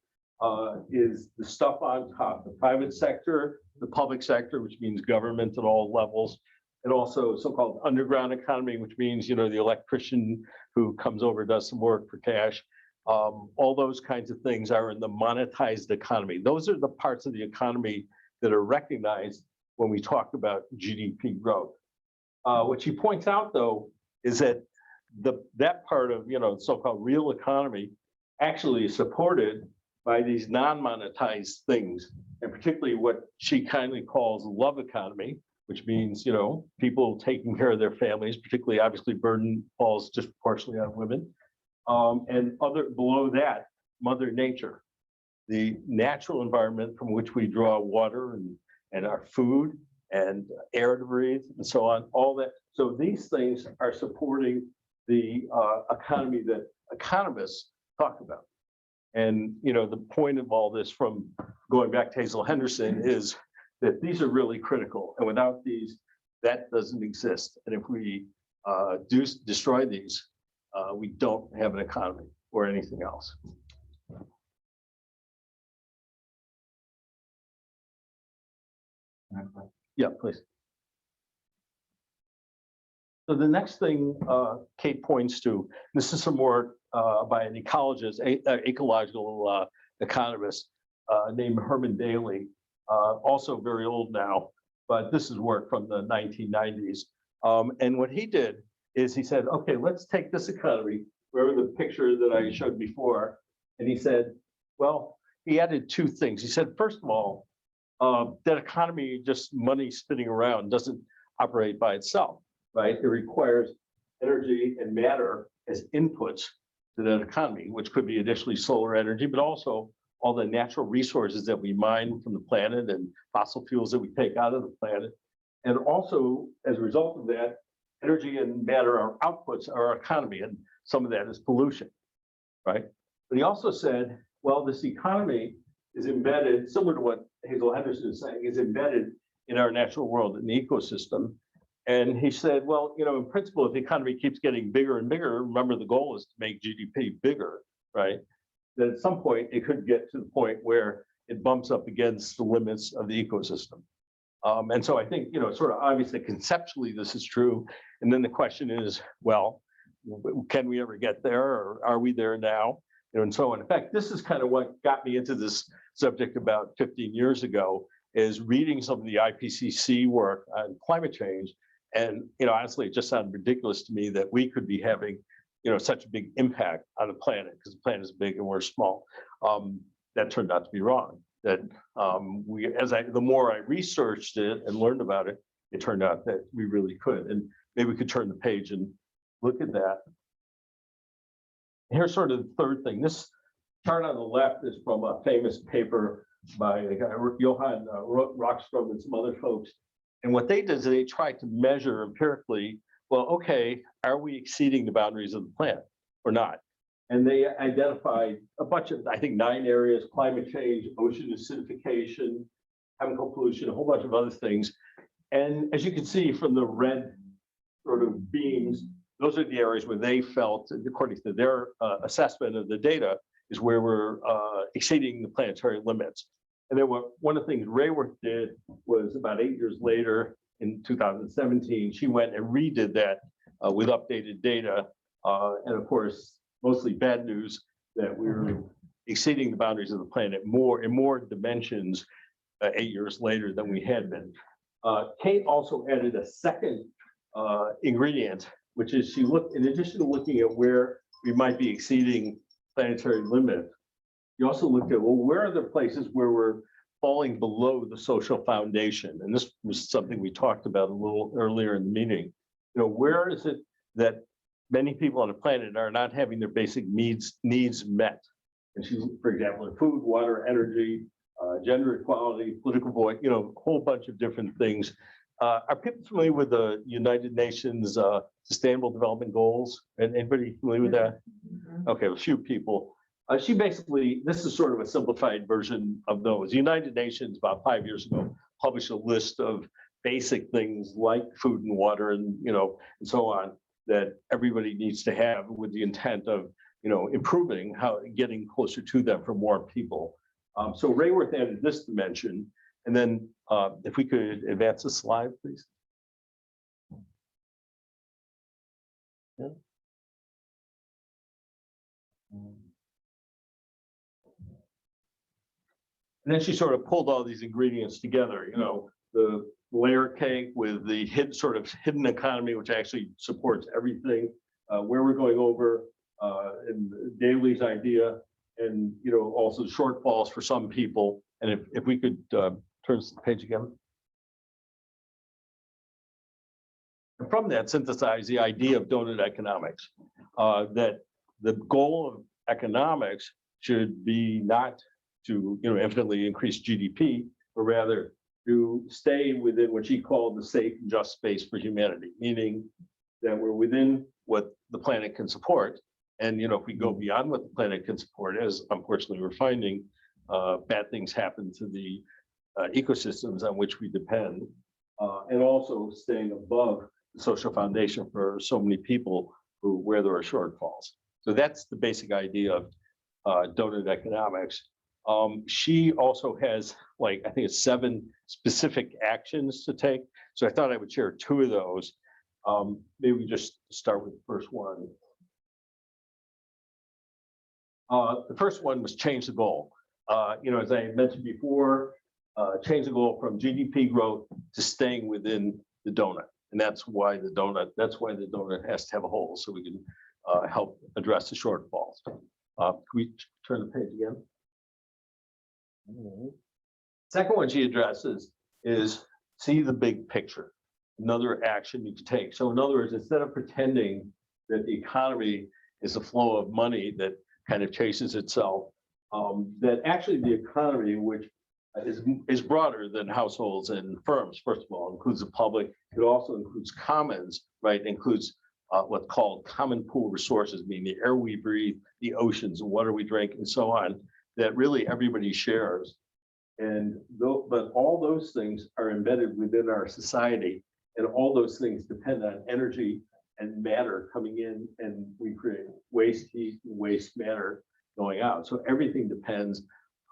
is the stuff on top, the private sector, the public sector, which means government at all levels, and also so-called underground economy, which means, the electrician who comes over, does some work for cash. All those kinds of things are in the monetized economy. Those are the parts of the economy that are recognized when we talk about GDP growth. What she points out, though, is that that part of, so-called real economy actually is supported by these non-monetized things, and particularly what she kindly calls love economy, which means, people taking care of their families, particularly obviously burden falls disproportionately on women. And below that, Mother Nature, the natural environment from which we draw water and our food and air to breathe and so on, all that. So these things are supporting the economy that economists talk about. And, the point of all this, from going back to Hazel Henderson, is that these are really critical. And without these, that doesn't exist. And if we do destroy these, we don't have an economy or anything else. Yeah, please. So the next thing Kate points to, this is some work by an ecologist, ecological economist named Herman Daly, also very old now, but this is work from the 1990s. And what he did is he said, okay, let's take this economy, remember the picture that I showed before, and he said, well, he added two things. He said, first of all, that economy, just money spinning around, doesn't operate by itself, right? It requires energy and matter as inputs to that economy, which could be initially solar energy, but also all the natural resources that we mine from the planet and fossil fuels that we take out of the planet. And also, as a result of that, energy and matter are outputs of our economy, and some of that is pollution, right? But he also said, well, this economy is embedded, similar to what Hazel Henderson is saying, is embedded in our natural world, in the ecosystem. And he said, well, in principle, if the economy keeps getting bigger and bigger, remember the goal is to make GDP bigger, right? That at some point it could get to the point where it bumps up against the limits of the ecosystem. And so I think, it's sort of obvious that conceptually this is true. And then the question is, well, can we ever get there, or are we there now? And so on. In fact, this is kind of what got me into this subject about 15 years ago, is reading some of the IPCC work on climate change. And, honestly, it just sounded ridiculous to me that we could be having, such a big impact on the planet, because the planet is big and we're small. That turned out to be wrong. That the more I researched it and learned about it, it turned out that we really could. And maybe we could turn the page and look at that. Here's sort of the third thing. This chart on the left is from a famous paper by a guy, Johan Rockström, and some other folks. And what they did is they tried to measure empirically well, okay, are we exceeding the boundaries of the plan or not? And they identified a bunch of, I think, 9 areas: climate change, ocean acidification, chemical pollution, a whole bunch of other things. And as you can see from the red sort of beams, those are the areas where they felt, according to their assessment of the data, is where we're exceeding the planetary limits. And then one of the things Rayworth did was about 8 years later, in 2017, she went and redid that with updated data. And of course, mostly bad news that we're exceeding the boundaries of the planet in more dimensions 8 years later than we had been. Kate also added a second ingredient, which is she looked, in addition to looking at where we might be exceeding planetary limits, you also looked at, well, where are the places where we're falling below the social foundation? And this was something we talked about a little earlier in the meeting. You know, where is it that many people on the planet are not having their basic needs met? And she, for example, in food, water, energy, gender equality, political voice, you know, a whole bunch of different things. Are people familiar with the United Nations Sustainable Development Goals? And anybody familiar with that? Okay, a few people. She basically, this is sort of a simplified version of those. The United Nations, about 5 years ago, published a list of basic things like food and water and, you know, and so on, that everybody needs to have with the intent of, you know, improving getting closer to them for more people. So Rayworth added this dimension. And then if we could advance the slide, please. Yeah. And then she sort of pulled all these ingredients together, you know, the layer cake with the hidden economy, which actually supports everything, where we're going over, and Daly's idea, and, you know, also shortfalls for some people. And if we could turn the page again. And from that, synthesize the idea of donut economics, that the goal of economics should be not to, you know, infinitely increase GDP, but rather to stay within what she called the safe and just space for humanity, meaning that we're within what the planet can support. And, you know, if we go beyond what the planet can support, as unfortunately we're finding, bad things happen to the ecosystems on which we depend, and also staying above the social foundation for so many people where there are shortfalls. So that's the basic idea of donut economics. She also has, like, I think it's 7 specific actions to take. So I thought I would share 2 of those. Maybe we just start with the first one. The first one was change the goal. You know, as I mentioned before, change the goal from GDP growth to staying within the donut. And that's why the donut has to have a hole, so we can help address the shortfalls. Can we turn the page again? Second one she addresses is see the big picture, another action you can take. So in other words, instead of pretending that the economy is a flow of money that kind of chases itself, that actually the economy, which is broader than households and firms, first of all, includes the public. It also includes commons, right? It includes what's called common pool resources, meaning the air we breathe, the oceans, the water we drink, and so on, that really everybody shares. But all those things are embedded within our society, and all those things depend on energy and matter coming in, and we create waste heat and waste matter going out. So everything depends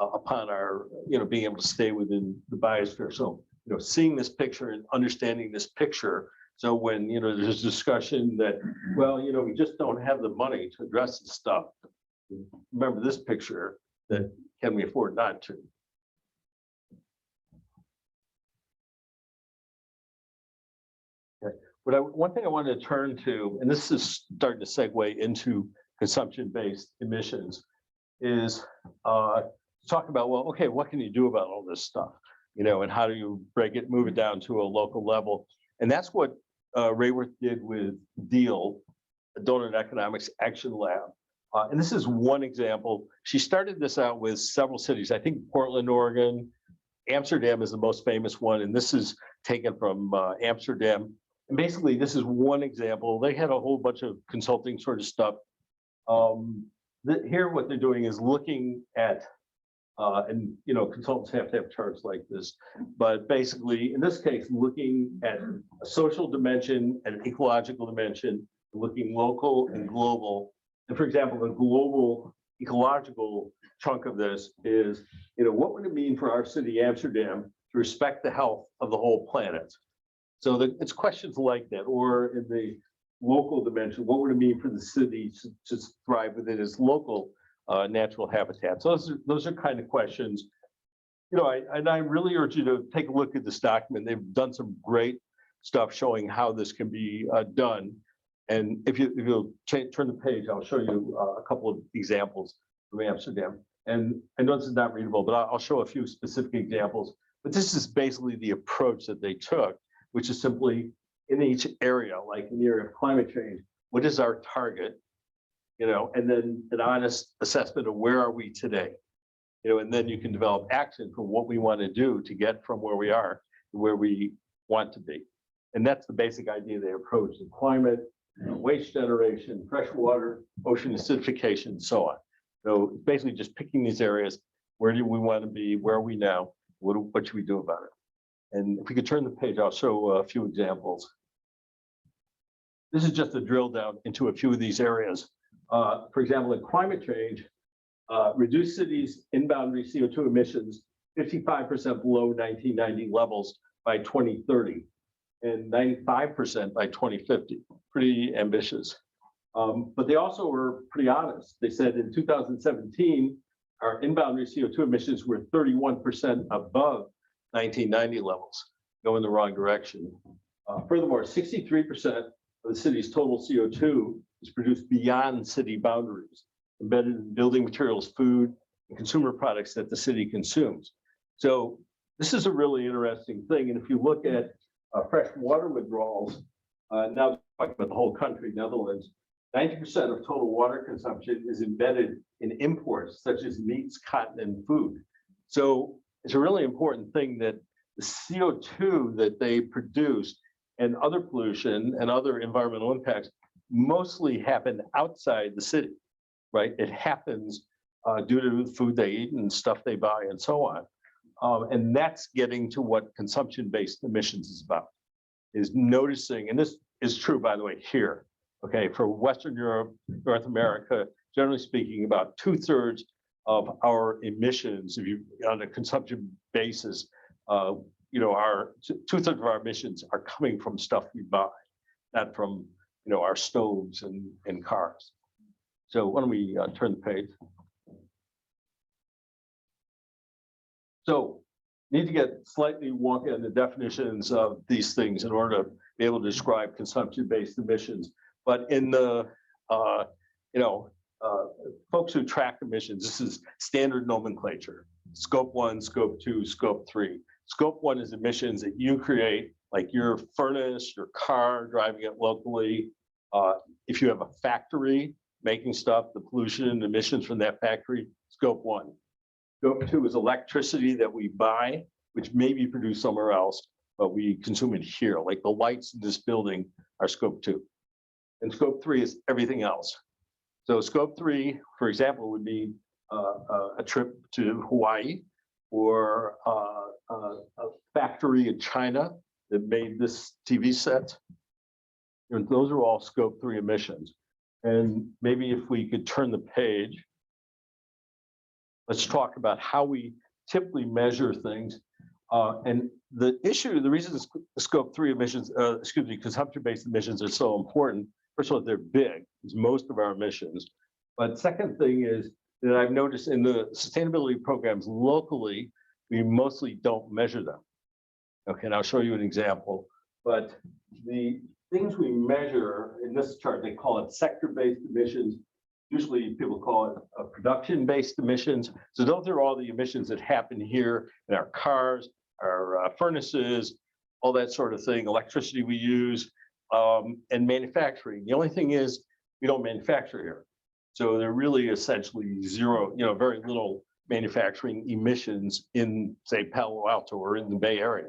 upon our, you know, being able to stay within the biosphere. So, you know, seeing this picture and understanding this picture. So when, you know, there's discussion that, well, you know, we just don't have the money to address this stuff. Remember this picture, that can we afford not to? Okay. One thing I wanted to turn to, and this is starting to segue into consumption-based emissions, is talk about, well, okay, what can you do about all this stuff? You know, and how do you move it down to a local level? And that's what Rayworth did with DEAL, the Donut Economics Action Lab. And this is one example. She started this out with several cities. I think Portland, Oregon, Amsterdam is the most famous one. And this is taken from Amsterdam. And basically, this is one example. They had a whole bunch of consulting sort of stuff. Here, what they're doing is looking at, and you know, consultants have to have charts like this, but basically, in this case, looking at a social dimension and an ecological dimension, looking local and global. And for example, the global ecological chunk of this is, you know, what would it mean for our city, Amsterdam, to respect the health of the whole planet? So it's questions like that, or in the local dimension, what would it mean for the city to thrive within its local natural habitat? So those are kind of questions. You know, I really urge you to take a look at this document. They've done some great stuff showing how this can be done. And if you'll turn the page, I'll show you a couple of examples from Amsterdam. And I know this is not readable, but I'll show a few specific examples. But this is basically the approach that they took, which is simply in each area, like in the area of climate change, what is our target? You know, and then an honest assessment of where are we today? You know, and then you can develop action for what we want to do to get from where we are to where we want to be. And that's the basic idea they approach the climate, waste generation, fresh water, ocean acidification, and so on. So basically just picking these areas, where do we want to be, where are we now, what should we do about it? And if we could turn the page, I'll show a few examples. This is just a drill down into a few of these areas. For example, in climate change, reduce cities' in-boundary CO2 emissions 55% below 1990 levels by 2030 and 95% by 2050. Pretty ambitious. But they also were pretty honest. They said in 2017, our in-boundary CO2 emissions were 31% above 1990 levels, going the wrong direction. Furthermore, 63% of the city's total CO2 is produced beyond city boundaries, embedded in building materials, food, and consumer products that the city consumes. So this is a really interesting thing. And if you look at fresh water withdrawals, now talking about the whole country, Netherlands, 90% of total water consumption is embedded in imports, such as meats, cotton, and food. So it's a really important thing that the CO2 that they produce and other pollution and other environmental impacts mostly happen outside the city, right? It happens due to the food they eat and stuff they buy and so on. And that's getting to what consumption-based emissions is about, is noticing, and this is true, by the way, here, okay, for Western Europe, North America, generally speaking, about 2/3 of our emissions, if you on a consumption basis, you know, our 2/3 of our emissions are coming from stuff we buy, not from, you know, our stoves and cars. So why don't we turn the page? So need to get slightly wonky on the definitions of these things in order to be able to describe consumption-based emissions. But in the, you know, folks who track emissions, this is standard nomenclature. Scope 1, Scope 2, Scope 3. Scope 1 is emissions that you create, like your furnace, your car, driving it locally. If you have a factory making stuff, the pollution and emissions from that factory, Scope 1. Scope 2 is electricity that we buy, which may be produced somewhere else, but we consume it here. Like the lights in this building are Scope 2. And Scope 3 is everything else. So Scope 3, for example, would be a trip to Hawaii or a factory in China that made this TV set. And those are all Scope 3 emissions. And maybe if we could turn the page, let's talk about how we typically measure things. And the issue, the reason the Scope 3 emissions, consumption-based emissions are so important, first of all, they're big, it's most of our emissions. But second thing is that I've noticed in the sustainability programs locally, we mostly don't measure them. Okay, and I'll show you an example. But the things we measure in this chart, they call it sector-based emissions. Usually people call it production-based emissions. So those are all the emissions that happen here in our cars, our furnaces, all that sort of thing, electricity we use, and manufacturing. The only thing is we don't manufacture here. So they're really essentially zero, you know, very little manufacturing emissions in, say, Palo Alto or in the Bay Area.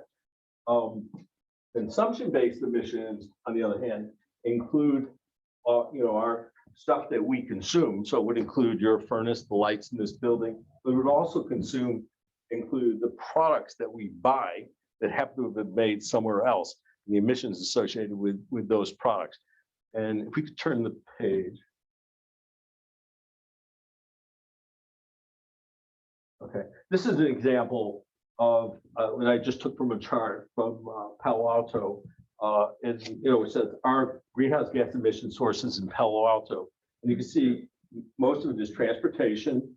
Consumption-based emissions, on the other hand, include, our stuff that we consume. So it would include your furnace, the lights in this building, but it would also include the products that we buy that happen to have been made somewhere else, and the emissions associated with those products. And if we could turn the page. Okay, this is an example of what I just took from a chart from Palo Alto. And it says our greenhouse gas emission sources in Palo Alto. And you can see most of it is transportation,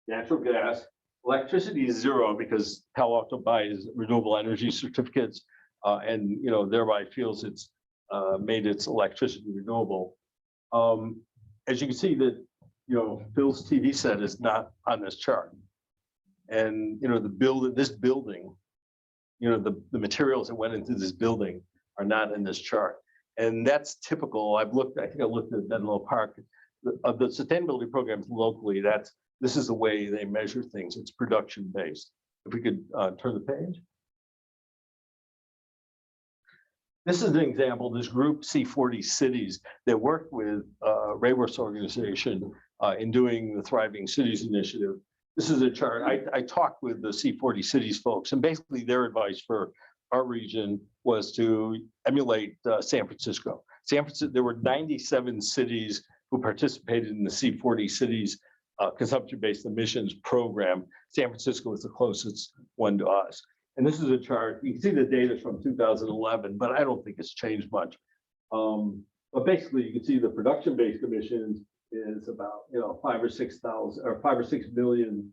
natural gas, electricity is zero because Palo Alto buys renewable energy certificates and thereby feels it's made its electricity renewable. As you can see that Bill's TV set is not on this chart. And this building, the materials that went into this building are not in this chart. And that's typical. I think I looked at Menlo Park. Of the sustainability programs locally, this is the way they measure things. It's production based. If we could turn the page. This is an example, this group C40 Cities that worked with Rayworth's organization in doing the Thriving Cities Initiative. This is a chart. I talked with the C40 Cities folks, and basically their advice for our region was to emulate San Francisco. There were 97 cities who participated in the C40 Cities consumption-based emissions program. San Francisco was the closest one to us. And this is a chart. You can see the data from 2011, but I don't think it's changed much. But basically, you can see the production-based emissions is about 5 or 6 million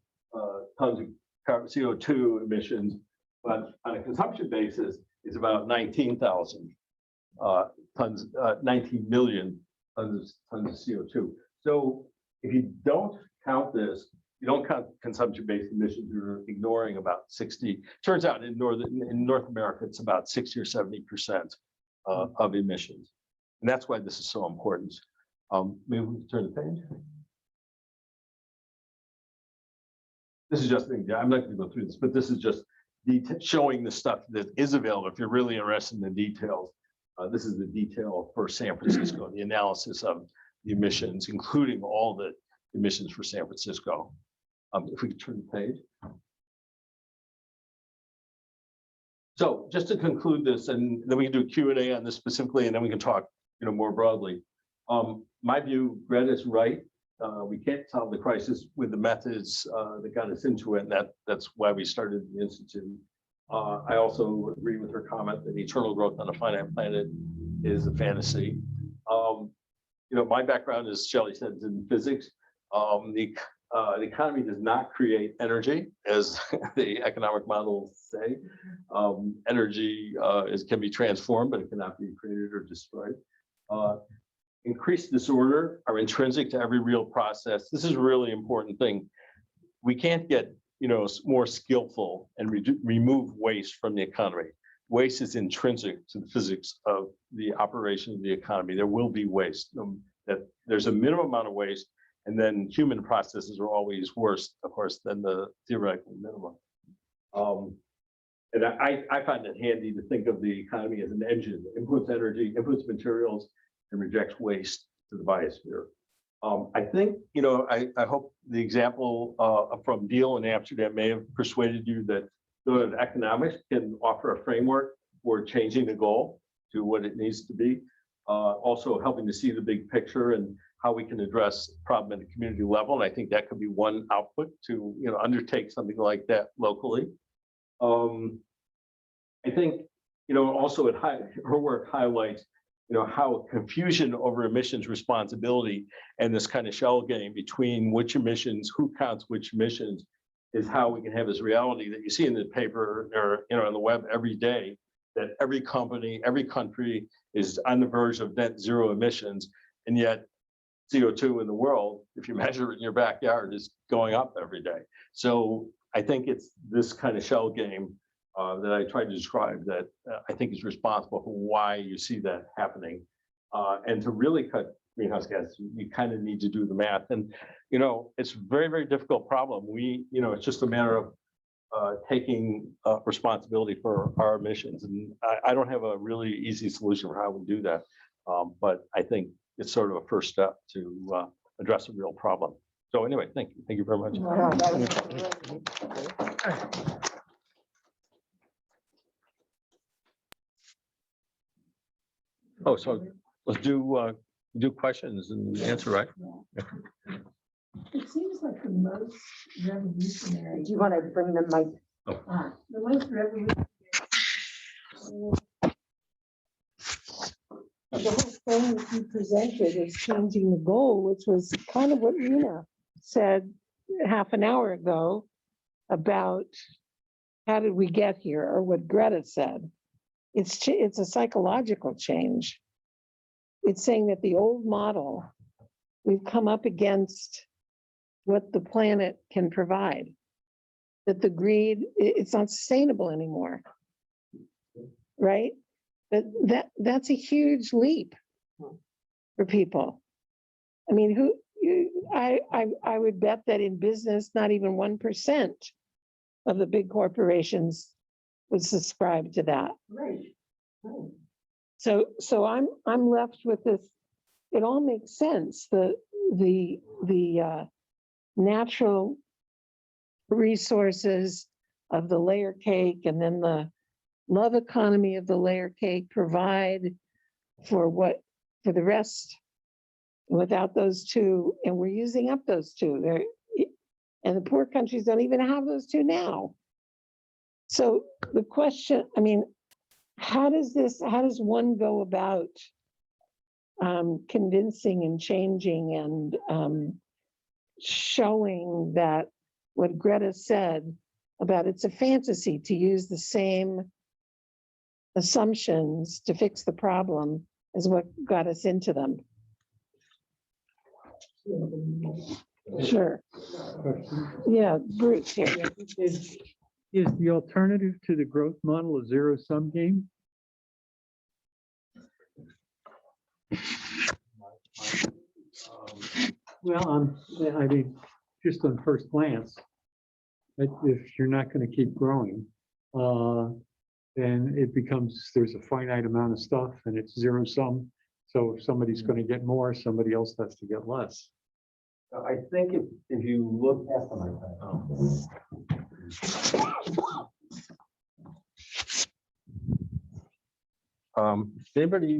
tons of CO2 emissions, but on a consumption basis, it's about 19,000 tons, 19 million tons of CO2. So if you don't count this, you don't count consumption-based emissions, you're ignoring about 60. Turns out in North America, it's about 60 or 70% of emissions. And that's why this is so important. Maybe we can turn the page. This is just an example. I'm not going to go through this, but this is just showing the stuff that is available. If you're really interested in the details, this is the detail for San Francisco, the analysis of the emissions, including all the emissions for San Francisco. If we could turn the page. So just to conclude this, and then we can do a Q&A on this specifically, and then we can talk more broadly. My view, Greta's right. We can't solve the crisis with the methods that got us into it, and that's why we started the Institute. I also agree with her comment that eternal growth on a finite planet is a fantasy. My background, as Shelley said, is in physics. The economy does not create energy, as the economic models say. Energy can be transformed, but it cannot be created or destroyed. Increased disorder are intrinsic to every real process. This is a really important thing. We can't get more skillful and remove waste from the economy. Waste is intrinsic to the physics of the operation of the economy. There will be waste. That there's a minimum amount of waste, and then human processes are always worse, of course, than the theoretical minimum. And I find it handy to think of the economy as an engine that inputs energy, inputs materials, and rejects waste to the biosphere. I think, I hope the example from Deal in Amsterdam may have persuaded you that the economics can offer a framework for changing the goal to what it needs to be. Also helping to see the big picture and how we can address the problem at a community level. And I think that could be one output to undertake something like that locally. I think, also her work highlights how confusion over emissions responsibility and this kind of shell game between which emissions, who counts which emissions, is how we can have this reality that you see in the paper or on the web every day, that every company, every country is on the verge of net zero emissions, and yet CO2 in the world, if you measure it in your backyard, is going up every day. So I think it's this kind of shell game that I tried to describe that I think is responsible for why you see that happening. And to really cut greenhouse gas, you kind of need to do the math. And, it's a very, very difficult problem. It's just a matter of taking responsibility for our emissions. And I don't have a really easy solution for how we do that. But I think it's sort of a first step to address a real problem. So anyway, thank you. Thank you very much. Oh, so let's do questions and answer, right? It seems like the most revolutionary. Do you want to bring the mic? The most revolutionary. The whole thing that you presented is changing the goal, which was kind of what Rena said half an hour ago about how did we get here, or what Greta said. It's a psychological change. It's saying that the old model, we've come up against what the planet can provide. That the greed, it's not sustainable anymore. Right? That's a huge leap for people. I mean, I would bet that in business, not even 1% of the big corporations would subscribe to that. Right. So I'm left with this. It all makes sense. The natural resources of the layer cake, and then the love economy of the layer cake provide for the rest. Without those two, and we're using up those two. And the poor countries don't even have those two now. So the question, I mean, how does one go about convincing and changing and showing that what Greta said about it's a fantasy to use the same assumptions to fix the problem as what got us into them? Sure. Yeah, Bruce here. Is the alternative to the growth model a zero-sum game? Well, I mean, just on first glance, if you're not going to keep growing, then it becomes, there's a finite amount of stuff and it's zero sum. So if somebody's going to get more, somebody else has to get less. I think if you look at anybody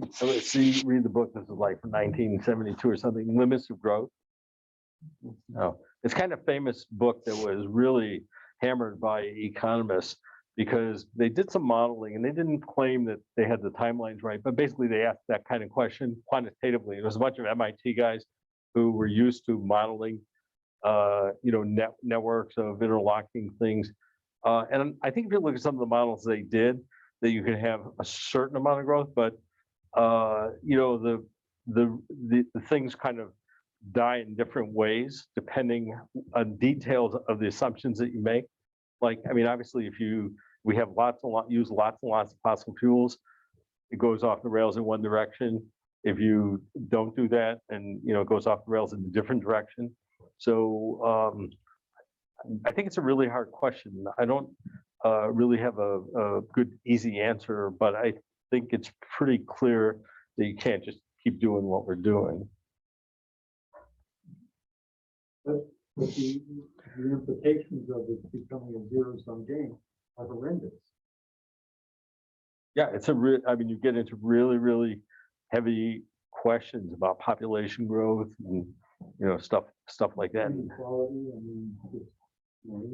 read the book? This is like from 1972 or something, Limits of Growth. No, it's kind of famous book that was really hammered by economists because they did some modeling and they didn't claim that they had the timelines right, but basically they asked that kind of question quantitatively. It was a bunch of MIT guys who were used to modeling, networks of interlocking things. And I think if you look at some of the models they did, that you can have a certain amount of growth, but the things kind of die in different ways depending on details of the assumptions that you make. Like, I mean, obviously, if we have use lots and lots of fossil fuels, it goes off the rails in one direction. If you don't do that, and it goes off the rails in a different direction. So I think it's a really hard question. I don't really have a good, easy answer, but I think it's pretty clear that you can't just keep doing what we're doing. But the implications of it becoming a zero-sum game are horrendous. Yeah, I mean, you get into really, really heavy questions about population growth and stuff like that. Inequality, I mean,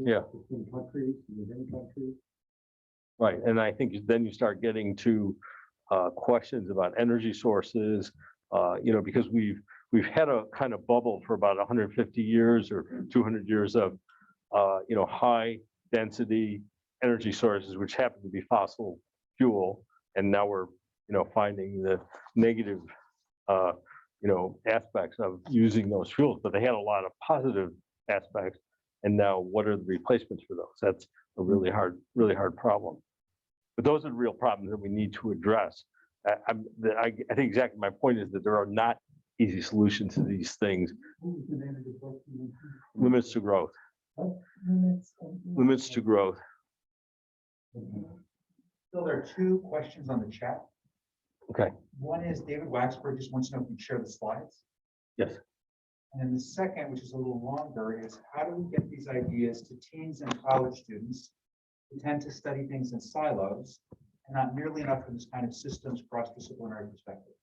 Yeah. between countries and within countries. Right, and I think then you start getting to questions about energy sources, because we've had a kind of bubble for about 150 years or 200 years of high density energy sources, which happen to be fossil fuel, and now we're finding the negative aspects of using those fuels, but they had a lot of positive aspects. And now what are the replacements for those? That's a really hard problem. But those are the real problems that we need to address. I think exactly my point is that there are not easy solutions to these things. Limits to Growth. Limits to Growth. So there are two questions on the chat. Okay, One is David Waxberg just wants to know if you can share the slides. yes. And then the second, which is a little longer, is how do we get these ideas to teens and college students who tend to study things in silos and not nearly enough from this kind of systems cross-disciplinary perspective?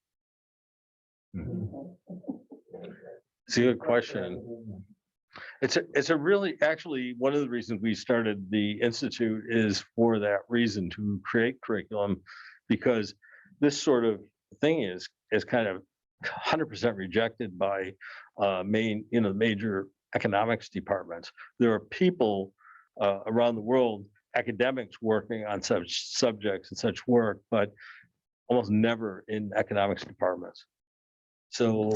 It's a good question. It's a really, actually, one of the reasons we started the Institute is for that reason, to create curriculum, because this sort of thing is kind of 100% rejected by major economics departments. There are people around the world, academics working on such subjects and such work, but almost never in economics departments. So,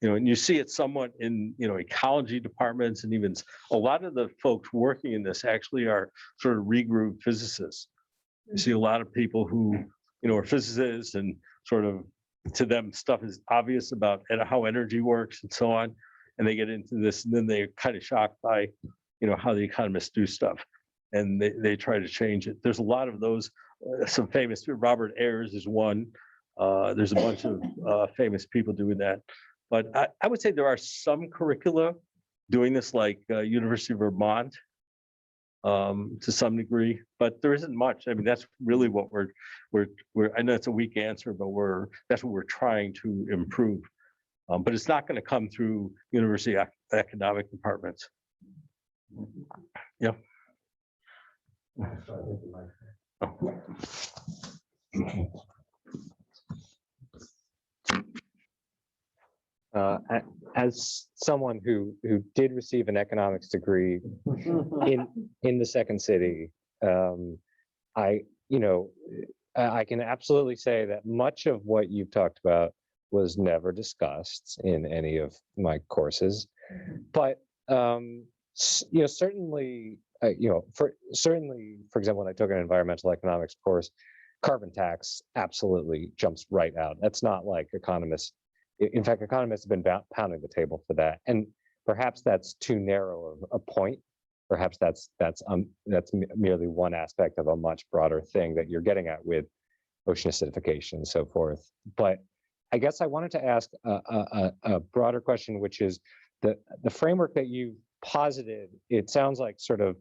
and you see it somewhat in, ecology departments, and even a lot of the folks working in this actually are sort of regrouped physicists. You see a lot of people who, are physicists, and sort of to them stuff is obvious about how energy works and so on. And they get into this, and then they're kind of shocked by, how the economists do stuff. And they try to change it. There's a lot of those, some famous, Robert Ayers is one. There's a bunch of famous people doing that. But I would say there are some curricula doing this, like University of Vermont, to some degree, but there isn't much. I mean, that's really what we're I know it's a weak answer, but that's what we're trying to improve. But it's not going to come through university economic departments. Yeah. As someone who did receive an economics degree in the Second City, I can absolutely say that much of what you've talked about was never discussed in any of my courses, but certainly, for example, when I took an environmental economics course, carbon tax absolutely jumps right out. That's not like economists. In fact, economists have been pounding the table for that, and perhaps that's too narrow of a point. Perhaps that's merely one aspect of a much broader thing that you're getting at with ocean acidification and so forth. But I guess I wanted to ask a broader question, which is the framework that you posited. It sounds like sort of,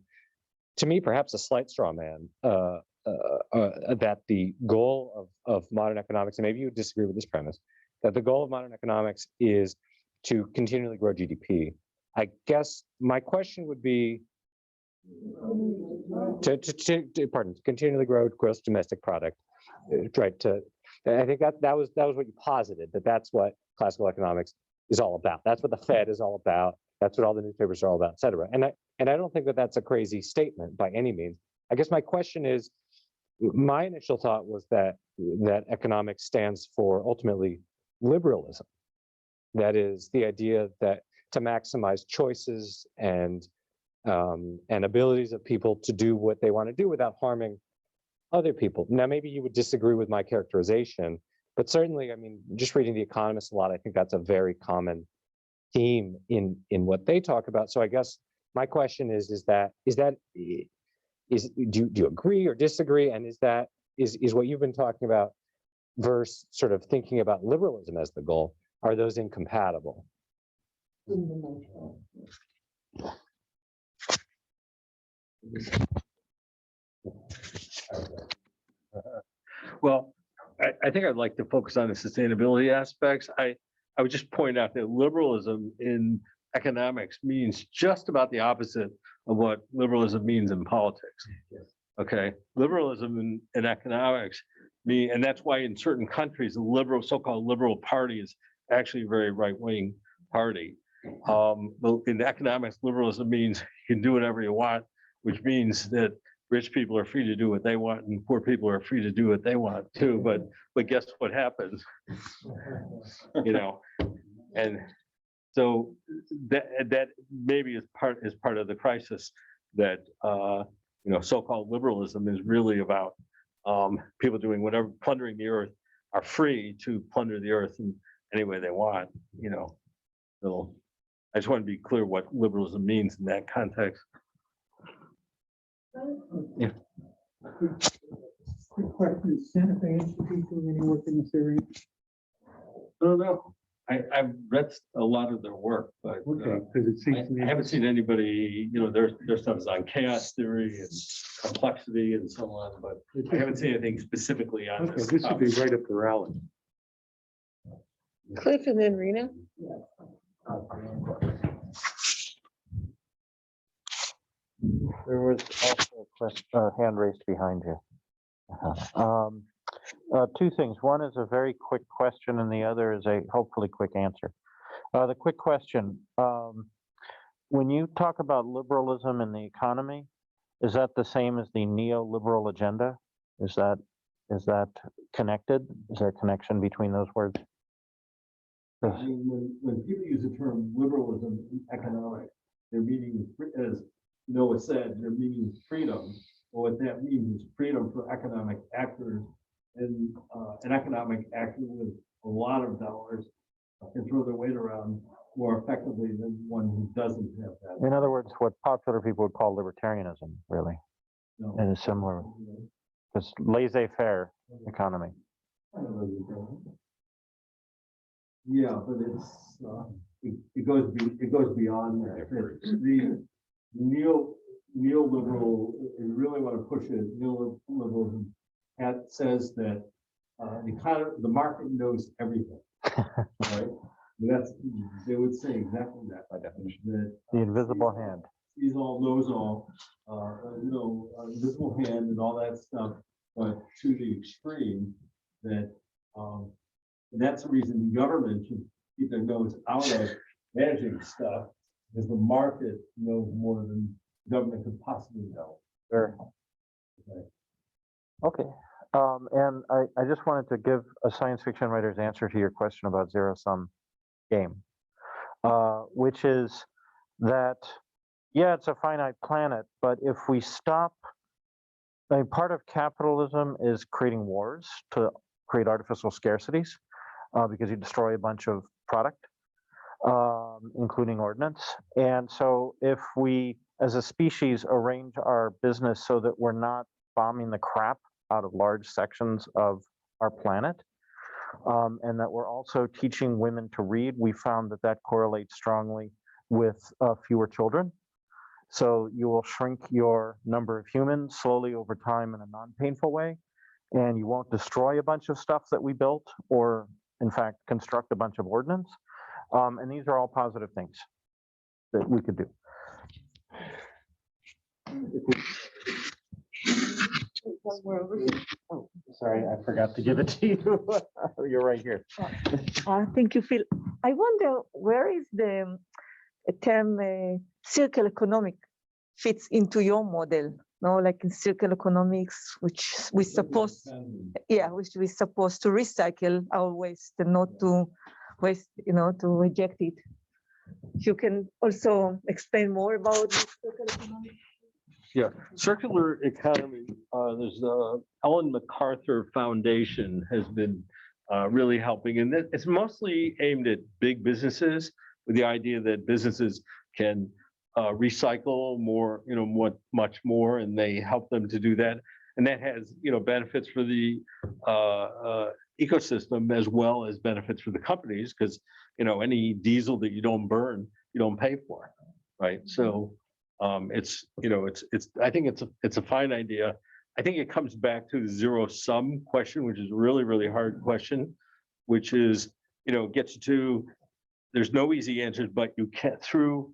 to me, perhaps a slight straw man, that the goal of modern economics, and maybe you disagree with this premise, that the goal of modern economics is to continually grow GDP. I guess my question would be to continually grow gross domestic product, right? I think that was what you posited, that's what classical economics is all about. That's what the Fed is all about. That's what all the newspapers are all about, et cetera. And I don't think that that's a crazy statement by any means. I guess my question is, my initial thought was that economics stands for ultimately liberalism. That is the idea that to maximize choices and abilities of people to do what they want to do without harming other people. Now, maybe you would disagree with my characterization, but certainly, I mean, just reading The Economist a lot, I think that's a very common theme in what they talk about. So I guess my question is do you agree or disagree? And is what you've been talking about versus sort of thinking about liberalism as the goal, are those incompatible? Well, I think I'd like to focus on the sustainability aspects. I would just point out that liberalism in economics means just about the opposite of what liberalism means in politics. Okay, liberalism in economics and that's why in certain countries, the so-called liberal party is actually a very right-wing party. But in economics, liberalism means you can do whatever you want, which means that rich people are free to do what they want and poor people are free to do what they want too. But guess what happens? And so that maybe is part of the crisis, that so-called liberalism is really about people doing whatever, plundering the earth, are free to plunder the earth in any way they want. So I just want to be clear what liberalism means in that context. Yeah. Quick question, is Santa Fe Institute doing any work in this area? I don't know. I've read a lot of their work, but Because it seems to me. I haven't seen anybody, their stuff is on chaos theory and complexity and so on, but I haven't seen anything specifically on Okay, this. this would be right up your alley. Cliff and then Rena. There was also a question, hand raised behind you. Two things. One is a very quick question and the other is a hopefully quick answer. The quick question, when you talk about liberalism in the economy, is that the same as the neoliberal agenda? Is that connected? Is there a connection between those words? When people use the term liberalism in economics, they're meaning, as Noah said, they're meaning freedom. Well, what that means is freedom for economic actors, and an economic actor with a lot of dollars can throw their weight around more effectively than one who doesn't have that. In other words, what popular people would call libertarianism, really, No. in a similar, it's laissez-faire economy. Yeah, but it goes beyond that. The neoliberal, if you really want to push it, neoliberalism says that the market knows everything, right? They would say exactly that by definition. That The invisible hand. sees all, knows all, invisible hand and all that stuff, but to the extreme that that's the reason government should keep their nose out of managing stuff, because the market knows more than government could possibly know. Sure. Okay. And I just wanted to give a science fiction writer's answer to your question about zero-sum game, which is that, yeah, it's a finite planet, but if we stop, part of capitalism is creating wars to create artificial scarcities, because you destroy a bunch of product, including ordnance. And so if we, as a species, arrange our business so that we're not bombing the crap out of large sections of our planet, and that we're also teaching women to read, we found that that correlates strongly with fewer children. So you will shrink your number of humans slowly over time in a non-painful way, and you won't destroy a bunch of stuff that we built or, in fact, construct a bunch of ordnance. And these are all positive things that we could do. Oh, sorry, I forgot to give it to you. You're right here. Thank you, Phil. I wonder where is the term circle economic fits into your model? No, like in circle economics, which we supposed, which we supposed to recycle our waste and not to waste, to reject it. If you can also explain more about this circle economics. Yeah, circular economy, there's the Ellen MacArthur Foundation has been really helping, and it's mostly aimed at big businesses with the idea that businesses can recycle more, much more, and they help them to do that. And that has, benefits for the ecosystem as well as benefits for the companies, because, any diesel that you don't burn, you don't pay for, right? So I think it's a fine idea. I think it comes back to the zero sum question, which is a really, really hard question, which is, gets you to, there's no easy answers, but you can't through,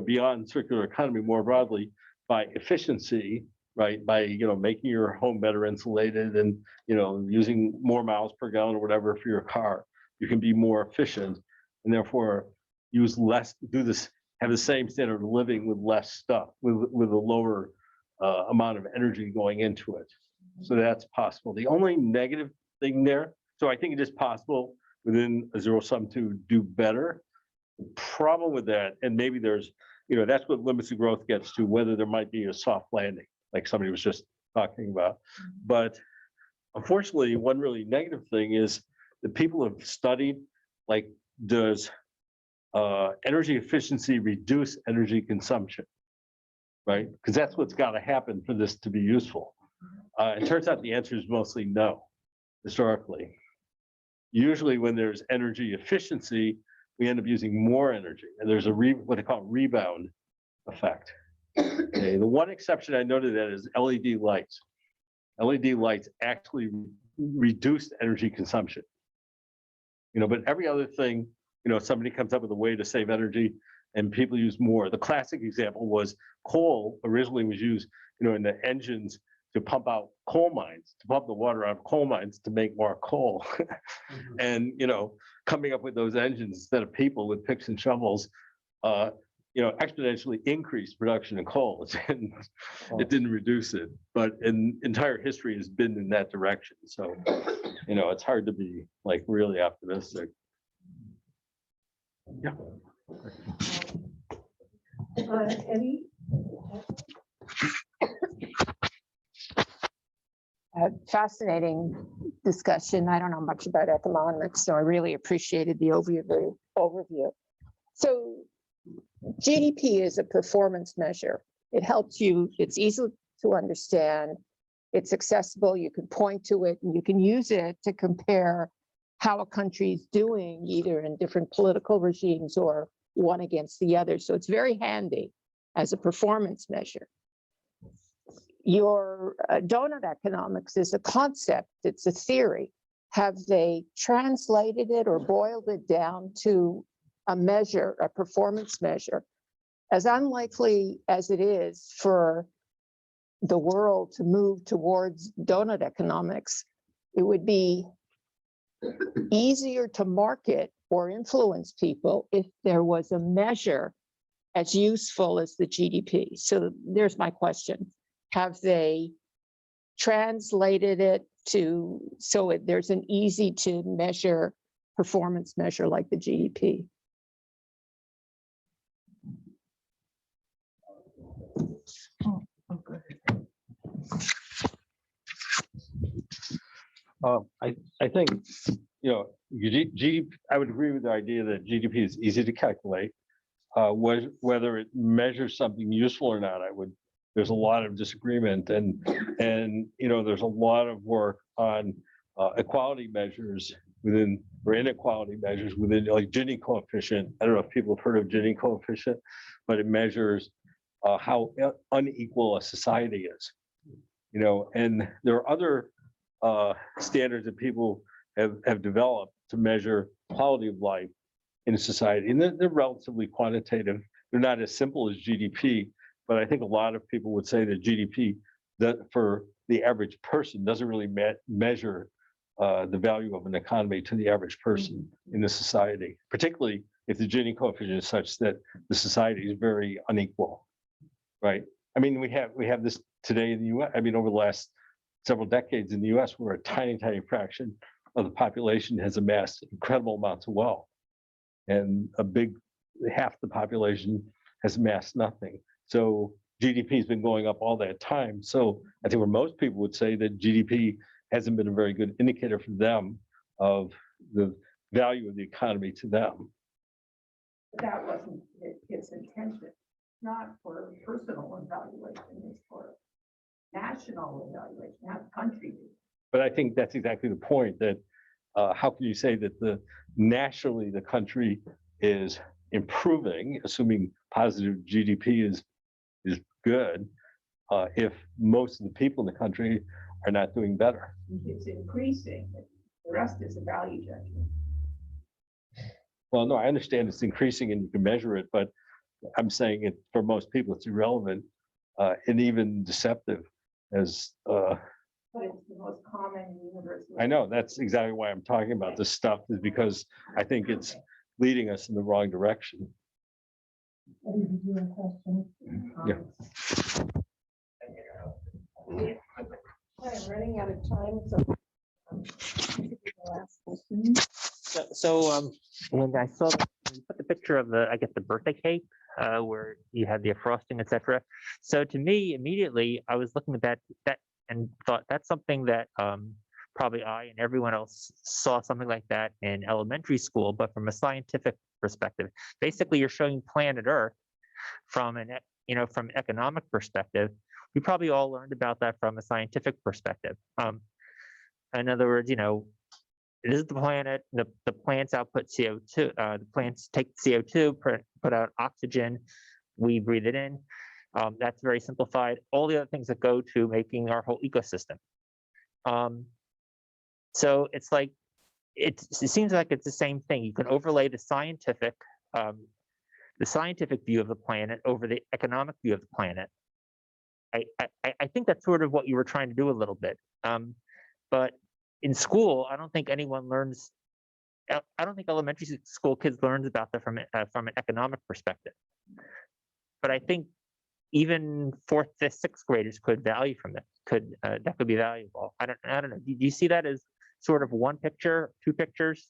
beyond circular economy more broadly by efficiency, right? By, making your home better insulated and, using more miles per gallon or whatever for your car, you can be more efficient and therefore use less, have the same standard of living with less stuff, with a lower amount of energy going into it. So that's possible. The only negative thing there, so I think it is possible within a zero sum to do better. The problem with that, and maybe there's, that's what limits the growth gets to, whether there might be a soft landing, like somebody was just talking about. But unfortunately, one really negative thing is that people have studied, like, does energy efficiency reduce energy consumption, right? Because that's what's got to happen for this to be useful. It turns out the answer is mostly no, historically. Usually when there's energy efficiency, we end up using more energy, and there's a what they call rebound effect. Okay, the one exception I noted that is LED lights. LED lights actually reduced energy consumption. But every other thing, somebody comes up with a way to save energy and people use more. The classic example was coal originally was used, in the engines to pump out coal mines, to pump the water out of coal mines to make more coal. And, coming up with those engines instead of people with picks and shovels, exponentially increased production of coal. It didn't reduce it, but entire history has been in that direction. So, it's hard to be like really optimistic. Yeah. Eddie? Fascinating discussion. I don't know much about economics, so I really appreciated the overview. So GDP is a performance measure. It helps you, it's easy to understand, it's accessible, you can point to it, and you can use it to compare how a country is doing either in different political regimes or one against the other. So it's very handy as a performance measure. Your donut economics is a concept, it's a theory. Have they translated it or boiled it down to a measure, a performance measure? As unlikely as it is for the world to move towards donut economics, it would be easier to market or influence people if there was a measure as useful as the GDP. So there's my question. Have they translated it to, so there's an easy to measure performance measure like the GDP? I think, I would agree with the idea that GDP is easy to calculate. Whether it measures something useful or not, there's a lot of disagreement, and there's a lot of work on equality measures within, or inequality measures within, like Gini coefficient. I don't know if people have heard of Gini coefficient, but it measures how unequal a society is. And there are other standards that people have developed to measure quality of life in a society, and they're relatively quantitative. They're not as simple as GDP, but I think a lot of people would say that GDP, that for the average person, doesn't really measure the value of an economy to the average person in the society, particularly if the Gini coefficient is such that the society is very unequal, right? I mean, we have this today in the US. I mean, over the last several decades in the US, where a tiny, tiny fraction of the population has amassed incredible amounts of wealth, and half the population has amassed nothing. So GDP has been going up all that time. So I think where most people would say that GDP hasn't been a very good indicator for them of the value of the economy to them. That wasn't its intention, not for personal evaluation, it's for national evaluation, how the country did. But I think that's exactly the point, that how can you say that nationally the country is improving, assuming positive GDP is good, if most of the people in the country are not doing better? It's increasing, the rest is a value judgment. Well, no, I understand it's increasing and you can measure it, but I'm saying it for most people it's irrelevant and even deceptive as But it's the most common universal. I know, that's exactly why I'm talking about this stuff, is because I think it's leading us in the wrong direction. Yeah. I'm running out of time, so. Last question. So when I saw you put the picture of the birthday cake, where you had the frosting, etc. So to me, immediately I was looking at that and thought that's something that probably I and everyone else saw something like that in elementary school, but from a scientific perspective. Basically, you're showing planet Earth from from economic perspective, we probably all learned about that from a scientific perspective. In other words, you know, it is the planet, the plants output CO2, the plants take CO2, put out oxygen, we breathe it in. That's very simplified. All the other things that go to making our whole ecosystem. So it's like, it seems like it's the same thing. You can overlay the scientific view of the planet over the economic view of the planet. I think that's sort of what you were trying to do a little bit. But in school, I don't think anyone learns, I don't think elementary school kids learns about that from an economic perspective. But I think even 4th, 5th, 6th graders could value from it, that could be valuable. I don't know. Do you see that as sort of one picture, two pictures?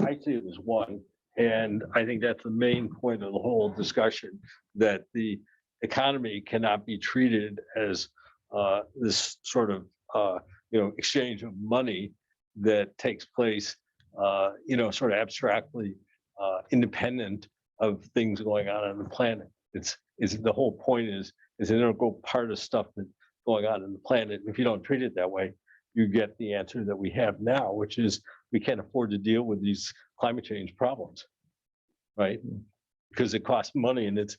I see it as one, and I think that's the main point of the whole discussion, that the economy cannot be treated as this sort of exchange of money that takes place sort of abstractly independent of things going on the planet. It's the whole point is an integral part of stuff that's going on in the planet. If you don't treat it that way, you get the answer that we have now, which is we can't afford to deal with these climate change problems, right? Because it costs money, and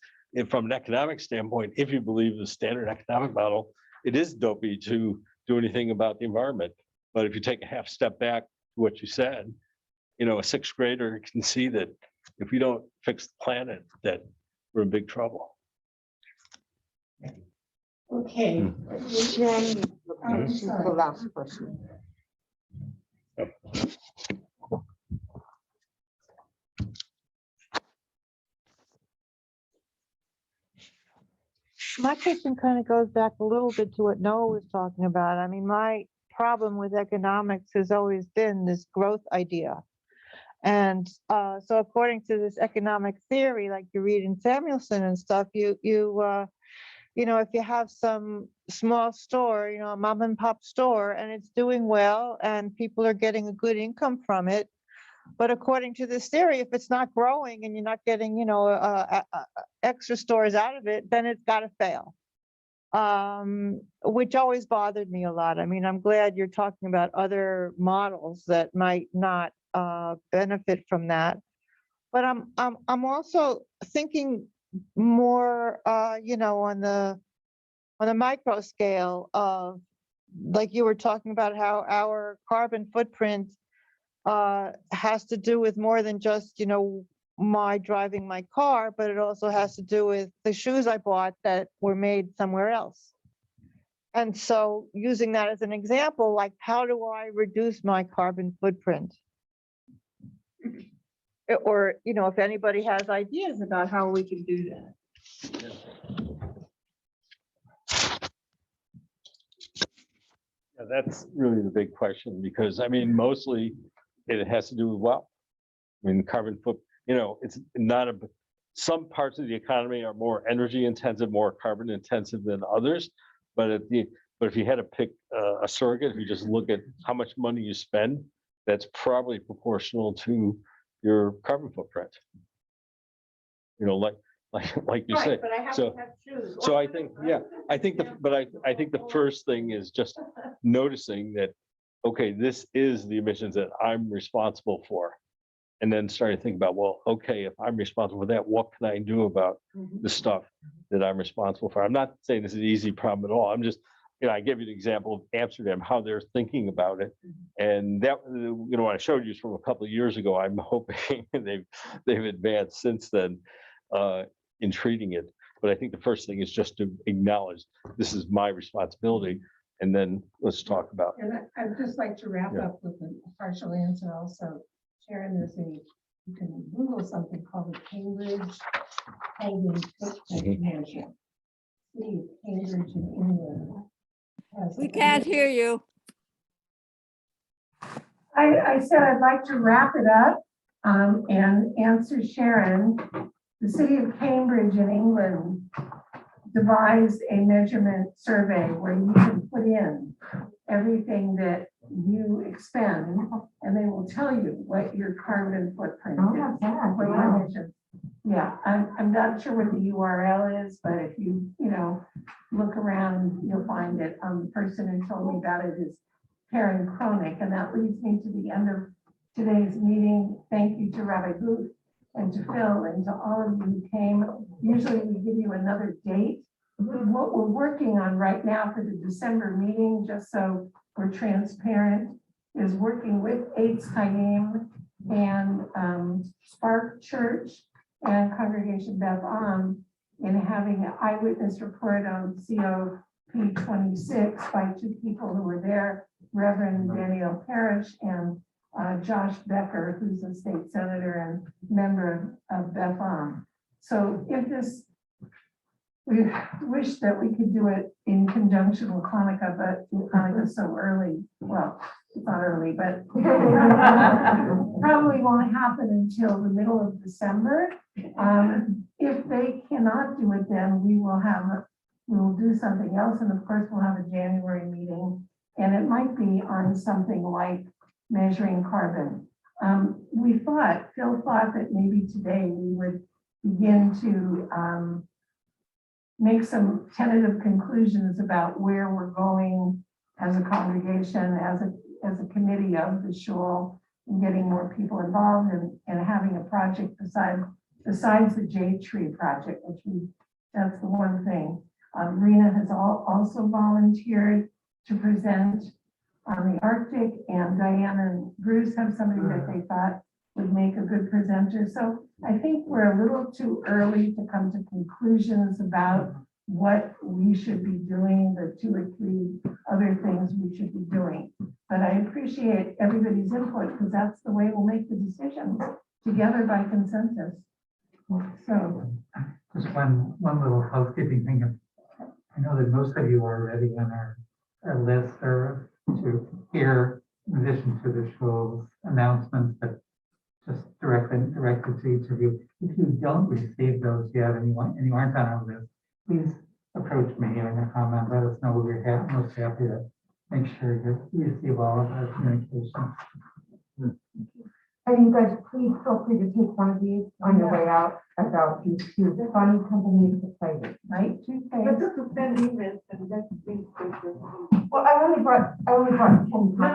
from an economic standpoint, if you believe the standard economic model, it is dopey to do anything about the environment. But if you take a half step back to what you said, a 6th grader can see that if we don't fix the planet, that we're in big trouble. Okay. Sharon, she's the last person. My question kind of goes back a little bit to what Noah was talking about. I mean, my problem with economics has always been this growth idea. And so according to this economic theory, like you read in Samuelson and stuff, if you have some small store, a mom and pop store, and it's doing well and people are getting a good income from it. But according to this theory, if it's not growing and you're not getting, extra stores out of it, then it's got to fail. Which always bothered me a lot. I mean, I'm glad you're talking about other models that might not benefit from that. But I'm also thinking more, on the micro scale of, like you were talking about, how our carbon footprint has to do with more than just, my driving my car, but it also has to do with the shoes I bought that were made somewhere else. And so using that as an example, like, how do I reduce my carbon footprint? Or, if anybody has ideas about how we can do that. Yeah, that's really the big question, because I mean, mostly it has to do with carbon footprint. It's not some parts of the economy are more energy intensive, more carbon intensive than others. But if you had to pick a surrogate, if you just look at how much money you spend, that's probably proportional to your carbon footprint. Like you say. But I have So, to have shoes. so I think, yeah, I think the first thing is just noticing that, okay, this is the emissions that I'm responsible for. And then starting to think about, well, okay, if I'm responsible for that, what can I do about the stuff that I'm responsible for? I'm not saying this is an easy problem at all. I'm just, I gave you the example of Amsterdam, how they're thinking about it. And that, what I showed you is from a couple of years ago. I'm hoping they've advanced since then in treating it. But I think the first thing is just to acknowledge this is my responsibility. And then let's talk about it. And I'd just like to wrap up with a partial answer also. Sharon, you can Google something called the Cambridge Holding Footprint Measure. City of Cambridge in England. We can't hear you. I said I'd like to wrap it up and answer Sharon. The city of Cambridge in England devised a measurement survey where you can put in everything that you expend, and they will tell you what your carbon footprint is. what your emissions. Yeah, I'm not sure what the URL is, but if you look around, you'll find it. The person who told me about it is Karen Kronik, and that leads me to the end of today's meeting. Thank you to Rabbi Booth and to Phil and to all of you who came. Usually we give you another date. What we're working on right now for the December meeting, just so we're transparent, is working with Eitz Chaim and Spark Church and Congregation Beth Am in having an eyewitness report on COP26 by two people who were there, Reverend Daniel Parrish and Josh Becker, who's a state senator and member of Beth Am. So if this, we wish that we could do it in conjunction with Hanukkah, but Hanukkah is so early. Well, it's not early, but probably won't happen until the middle of December. If they cannot do it, then we will do something else. And of course, we'll have a January meeting, and it might be on something like measuring carbon. Phil thought that maybe today we would begin to make some tentative conclusions about where we're going as a congregation, as a committee of the shul, and getting more people involved and having a project besides the Jade Tree project, that's the one thing. Rena has also volunteered to present on the Arctic, and Diane and Bruce have somebody that they thought would make a good presenter. So I think we're a little too early to come to conclusions about what we should be doing, the 2 or 3 other things we should be doing. But I appreciate everybody's input, because that's the way we'll make the decisions together by consensus. So. Just one little housekeeping thing. I know that most of you are already on our list or to hear, in addition to the show's announcements, but just directed to each of you. If you don't receive those yet and you aren't on our list, please approach me in a comment. Let us know. We're most happy to make sure you receive all of our communication. And you guys, please feel free to take one of these on your way out about these 2 funny companies to play with, right? But this is Ben Neiman, and that's well, I only brought 10 copies.